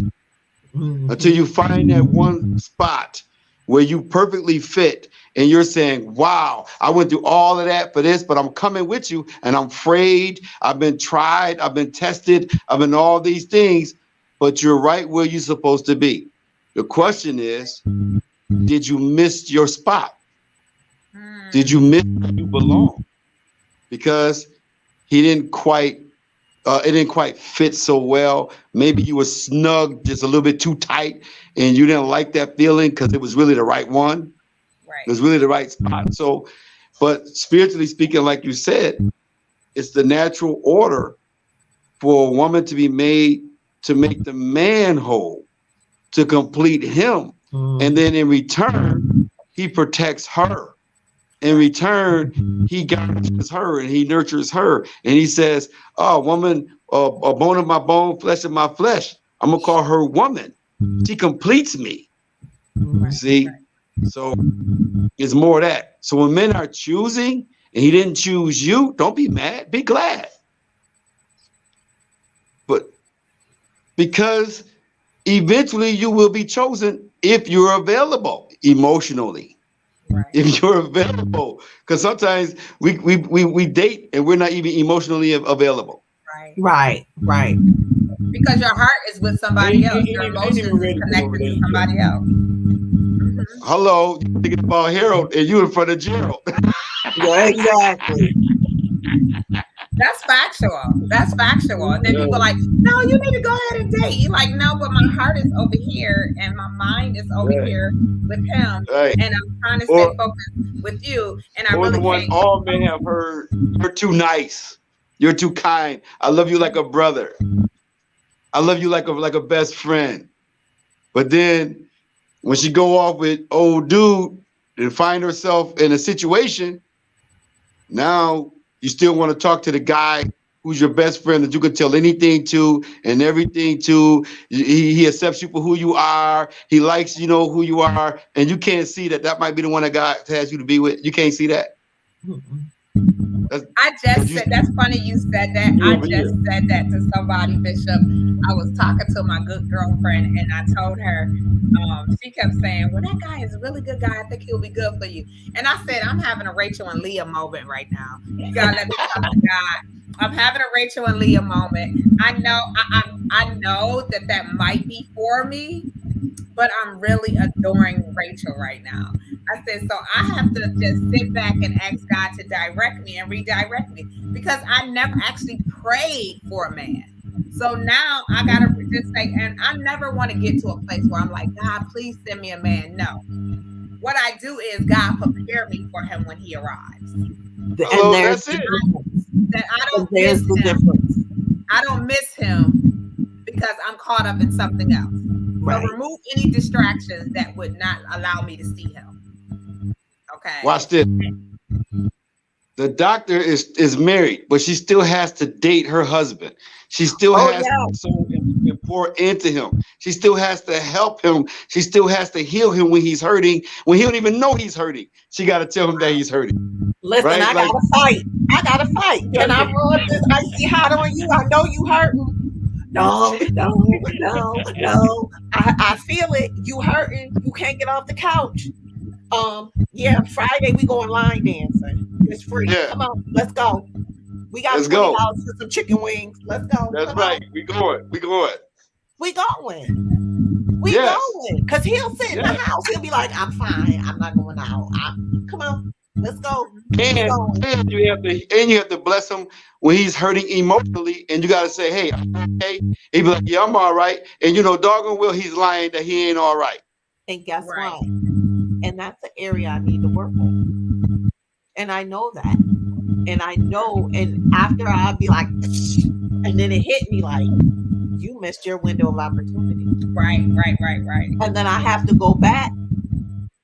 until you find that one spot where you perfectly fit. And you're saying, wow, I went through all of that for this, but I'm coming with you and I'm frayed. I've been tried. I've been tested. I've been all these things, but you're right where you're supposed to be. The question is, did you miss your spot? Did you miss where you belong? Because he didn't quite, it didn't quite fit so well. Maybe you were snug just a little bit too tight and you didn't like that feeling because it was really the right one. Right. It was really the right spot. So, but spiritually speaking, like you said, it's the natural order for a woman to be made to make the man whole, to complete him. And then in return, he protects her In return, he guards her and he nurtures her. And he says, oh, woman, a bone of my bone, flesh of my flesh. I'm going to call her woman. She completes me.
Right.
See? So it's more of that. So when men are choosing and he didn't choose you, don't be mad. Be glad. But because eventually you will be chosen if you're available emotionally.
Right.
If you're available, because sometimes we date and we're not even emotionally available.
Right.
Right.
Because your heart is with somebody else. Your emotions is connected to somebody else. Mhm.
Hello, you're thinking about Harold and you in front of Gerald.
Yeah, exactly.
That's factual. That's factual. And then people are like, no, you need to go ahead and date. You're like, no, but my heart is over here and my mind is over
Right.
here with him.
Right.
And I'm trying to stay focused with you. And I
Or
really
the one
can't.
all men have heard, you're too nice. You're too kind. I love you like a brother. I love you like a best friend. But then when she go off with old dude and find herself in a situation, now you still want to talk to the guy who's your best friend that you can tell anything to and everything to. He accepts you for who you are. He likes, who you are. And you can't see that might be the one that God has you to be with. You can't see that.
I just said, that's funny you said that. I just said that to somebody, Bishop. I was talking to my good girlfriend and I told her, she kept saying, well, that guy is a really good guy. I think he'll be good for you. And I said, I'm having a Rachel and Leah moment right now. You gotta let me talk to God. I'm having a Rachel and Leah moment. I know that might be for me, but I'm really adoring Rachel right now. I said, so I have to just sit back and ask God to direct me and redirect me because I never actually prayed for a man. So now I got to just say, and I never want to get to a place where I'm like, God, please send me a man. No. What I do is God prepare me for him when he arrives.
Hello, that's it.
That I don't
There's
miss
the
him.
difference.
I don't miss him because I'm caught up in something else.
Right.
So remove any distractions that would not allow me to see him. Okay.
Watch this. The doctor is married, but she still has to date her husband. She still has to sow and pour into him. She still has to help him. She still has to heal him when he's hurting, when he don't even know he's hurting. She got to tell him that he's hurting.
Listen,
Right?
I gotta fight. I gotta fight. Can I rub this icy hot on you? I know you hurting. No. I feel it. You hurting. You can't get off the couch. Yeah, Friday we going line dancing. It's free.
Yeah.
Come on, let's go. We got
Let's go.
$20 for some chicken wings. Let's go.
That's
Come
right.
on.
We going.
We going.
Yes.
Because he'll sit in the
Yes.
house. He'll be like, I'm fine. I'm not going out. Come on. Let's go.
And you have to bless him when he's hurting emotionally, and you got to say, "Hey, I'm okay." He be like, "Yeah, I'm all right," and doggone well he's lying that he ain't all right.
And guess
Right.
what? And that's the area I need to work on. And I know that. And I know, and after I'll be like, and then it hit me like, you missed your window of opportunity.
Right.
And then I have to go back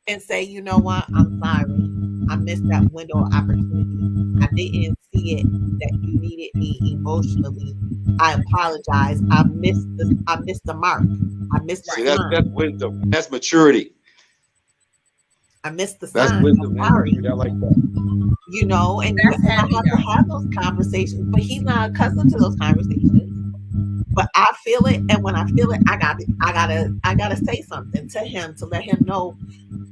and say, you know what? I'm sorry. I missed that window of opportunity. I didn't see it that you needed me emotionally. I apologize. I missed the mark. I missed
See,
the sign.
that's wisdom. That's maturity.
I missed the
That's
sign.
wisdom.
I'm sorry.
I like that.
And
That's
I have
heavy,
to have those conversations, but he's not accustomed to those conversations. But I feel it, and when I feel it, I gotta say something to him to let him know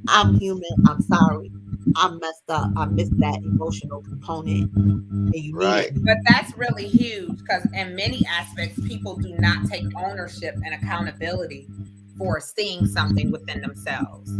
I'm human. I'm sorry. I messed up. I missed that emotional component. And you
Right.
needed me.
But that's really huge because in many aspects, people do not take ownership and accountability for seeing something within themselves.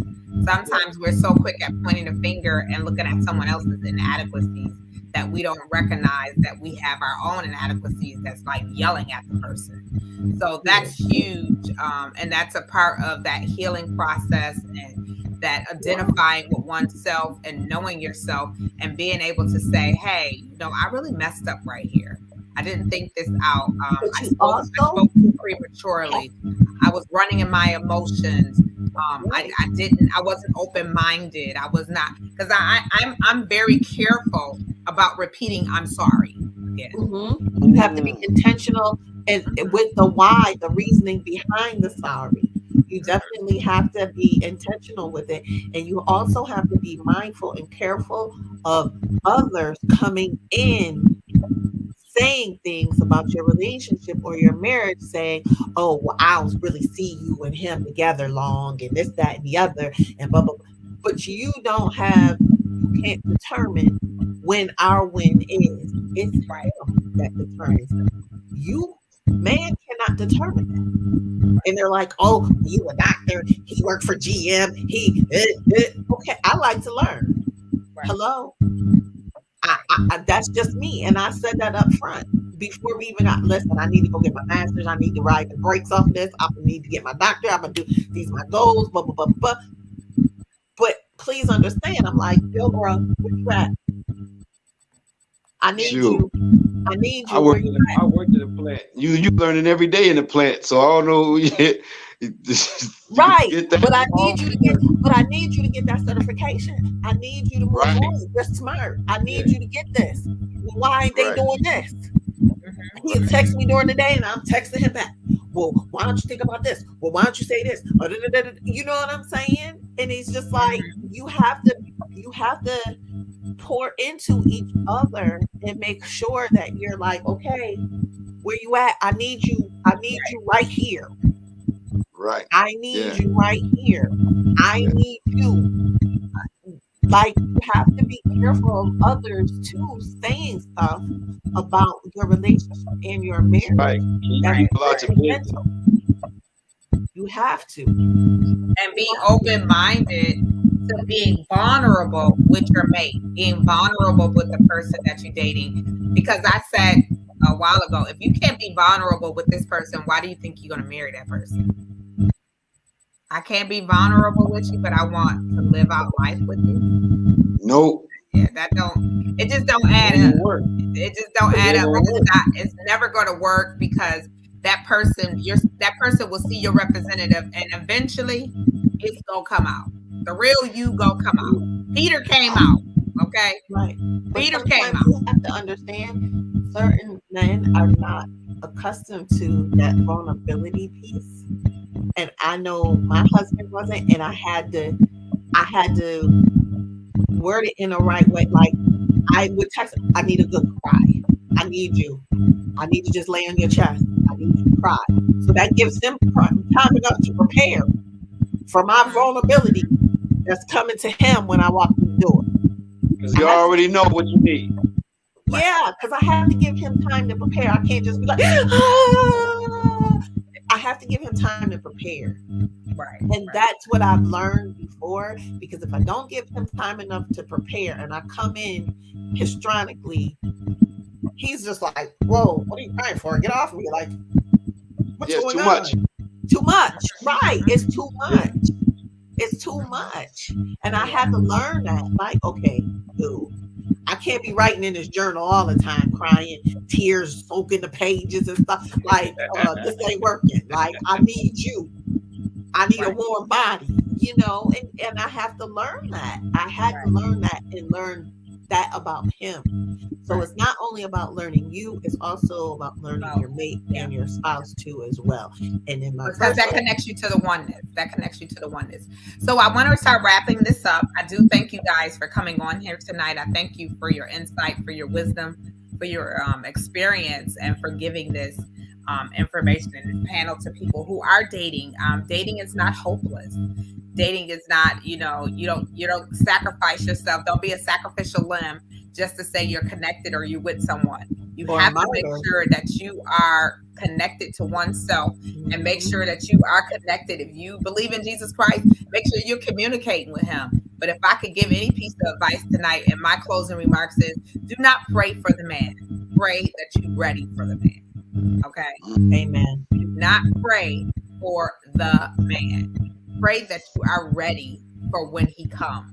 Sometimes we're so quick at pointing a finger and looking at someone else's inadequacies that we don't recognize that we have our own inadequacies that's like yelling at the person. So that's huge. And that's a part of that healing process and that identifying with oneself and knowing yourself and being able to say, hey, I really messed up right here. I didn't think this out.
But
I
you
spoke too prematurely. I was running in my emotions. I wasn't open-minded. I was not, because I'm very careful about repeating I'm sorry again.
You have to be intentional and with the why, the reasoning behind the sorry. You definitely have to be intentional with it. And you also have to be mindful and careful of others coming in saying things about your relationship or your marriage, saying, oh, well, I don't really see you and him together long and this, that, and the other, and blah, blah, blah. But you can't determine when our win is. It's him that determines that. Man cannot determine that. And they're like, oh, you a doctor, he worked for GM, okay, I like to learn. Right. Hello? I that's just me. And I said that up front before we even got, listen, I need to go get my master's, I need to ride the brakes off this, I need to get my doctorate, I'm gonna do these my goals, blah, blah, blah, blah. But please understand, I'm like, Bill, bro, where you at? I need you. I need you.
I work in the plant. You learning every day in the plant, so I don't know.
Right, but I need you to get that certification. I need you to move on. You're smart. I need you to get this. Why ain't they doing this? He'll text me during the day, and I'm texting him back. Well, why don't you think about this? Well, why don't you say this? You know what I'm saying? And it's just like you have to pour into each other and make sure that you're like, okay, where you at? I need you right here.
Right.
I need you right here. I need you. Like, you have to be careful of others too saying stuff about your relationship and your marriage.
Right.
You have to.
And being open-minded to being vulnerable with your mate, being vulnerable with the person that you're dating. Because I said a while ago, if you can't be vulnerable with this person, why do you think you're going to marry that person? I can't be vulnerable with you, but I want to live out life with you.
Nope.
Yeah, it just don't add up. It just don't add up. It's never going to work, because that person will see your representative, and eventually it's going to come out. The real you gonna come out. Peter came out. Okay.
Right.
Peter came out.
You have to understand, certain men are not accustomed to that vulnerability piece. And I know my husband wasn't, and I had to word it in the right way. Like, I would text him, I need a good cry. I need you. I need to just lay on your chest. I need you to cry. So that gives them time enough to prepare for my vulnerability that's coming to him when I walk through the door.
Because you already know what you need.
Yeah, because I have to give him time to prepare. I can't just be like, ah. I have to give him time to prepare.
Right.
And that's what I've learned before, because if I don't give him time enough to prepare and I come in histrionically, he's just like, whoa, what are you crying for? Get off me. Like, what's going on?
Much.
Too much. Right. It's too much. It's too much. And I had to learn that. Like, okay, dude, I can't be writing in this journal all the time, crying, tears soaking the pages and stuff. Like, this ain't working. Like, I need you. I need a warm body, you know, and I have to learn that. I had to learn that and learn that about him. So it's not only about learning you, it's also about learning your mate and your spouse too as well. And in my
because that connects you to the oneness. So I want to start wrapping this up. I do thank you guys for coming on here tonight. I thank you for your insight, for your wisdom, for your experience, and for giving this information in this panel to people who are dating. Dating is not hopeless. Dating is not, you don't sacrifice yourself. Don't be a sacrificial limb just to say you're connected or you're with someone. You have to make sure that you are connected to oneself, and make sure that you are connected. If you believe in Jesus Christ, make sure you're communicating with him. But if I could give any piece of advice tonight, in my closing remarks, is do not pray for the man. Pray that you're ready for the man. Okay?
Amen.
Do not pray for the man. Pray that you are ready for when he comes.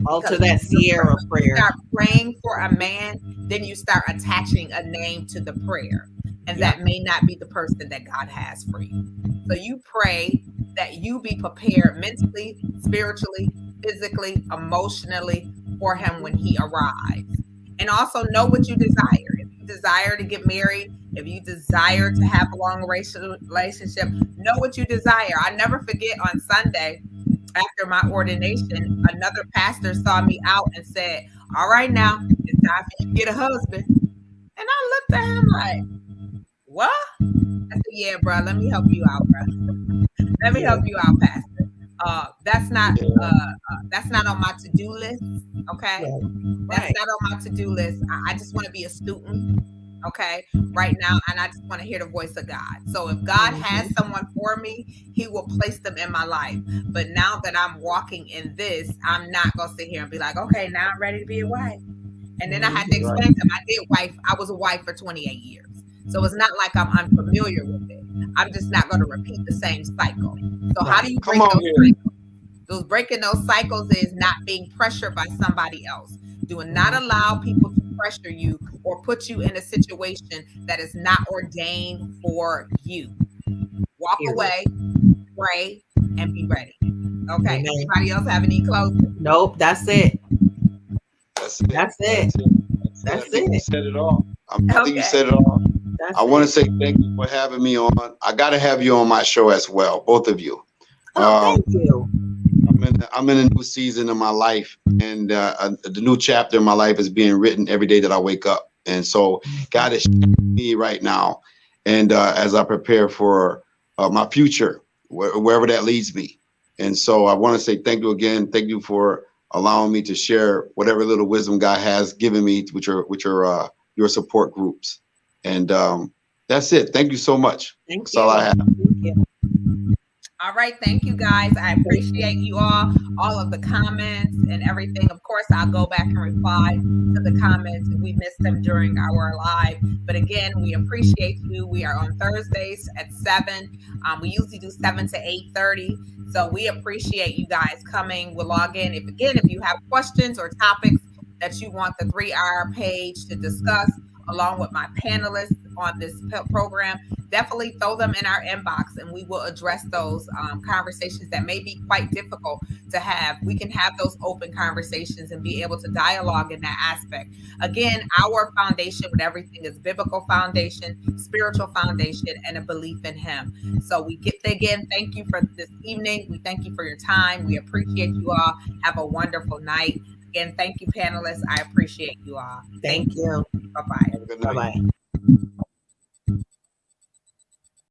Alter that Sierra prayer.
You start praying for a man, then you start attaching a name to the prayer. and
Yeah.
that may not be the person that God has for you. So you pray that you be prepared mentally, spiritually, physically, emotionally for him when he arrives. And also know what you desire. If you desire to get married, if you desire to have a long relationship, know what you desire. I never forget on Sunday after my ordination, another pastor saw me out and said, "All right, now it's time for you to get a husband." And I looked at him like, "What?" I said, "Yeah, bro, let me help you out, bro. Let me help you out, Pastor. That's not on my to-do list. Okay, that's
Right.
not on my to-do list. I just want to be a student, okay, right now, and I just want to hear the voice of God. So if God has someone for me, he will place them in my life. But now that I'm walking in this, I'm not gonna sit here and be like, okay, now I'm ready to be a wife. And then I had to explain to him, I was a wife for 28 years. So it's not like I'm unfamiliar with it. I'm just not going to repeat the same cycle. So how do you break
Come on
those
here.
cycles? Breaking those cycles is not being pressured by somebody else. Do not allow people to pressure you or put you in a situation that is not ordained for you. Walk away, pray, and be ready. Okay.
Amen.
Anybody else have any closing?
Nope, that's it.
That's it.
That's it.
I
That's
think you
it.
said it all. I think
Okay.
you said it all.
That's
I want to
it.
say thank you for having me on. I got to have you on my show as well, both of you.
Oh, thank you.
I'm in a new season of my life, and the new chapter in my life is being written every day that I wake up. And so God is showing me right now, and as I prepare for my future, wherever that leads me. And so I want to say thank you again. Thank you for allowing me to share whatever little wisdom God has given me, which are your support groups. And that's it. Thank you so much.
Thank
That's
you.
all I have.
Thank you.
All right. Thank you, guys. I appreciate you all of the comments and everything. Of course, I'll go back and reply to the comments if we missed them during our live. But again, we appreciate you. We are on Thursdays at 7. We usually do 7 to 8:30. So we appreciate you guys coming. We'll log in. If you have questions or topics that you want the 3R page to discuss, along with my panelists on this program, definitely throw them in our inbox and we will address those conversations that may be quite difficult to have. We can have those open conversations and be able to dialogue in that aspect. Again, our foundation with everything is biblical foundation, spiritual foundation, and a belief in him. So thank you for this evening. We thank you for your time. We appreciate you all. Have a wonderful night. Again, thank you, panelists. I appreciate you all.
Thank you.
Bye-bye.
Have a good night.
Bye-bye.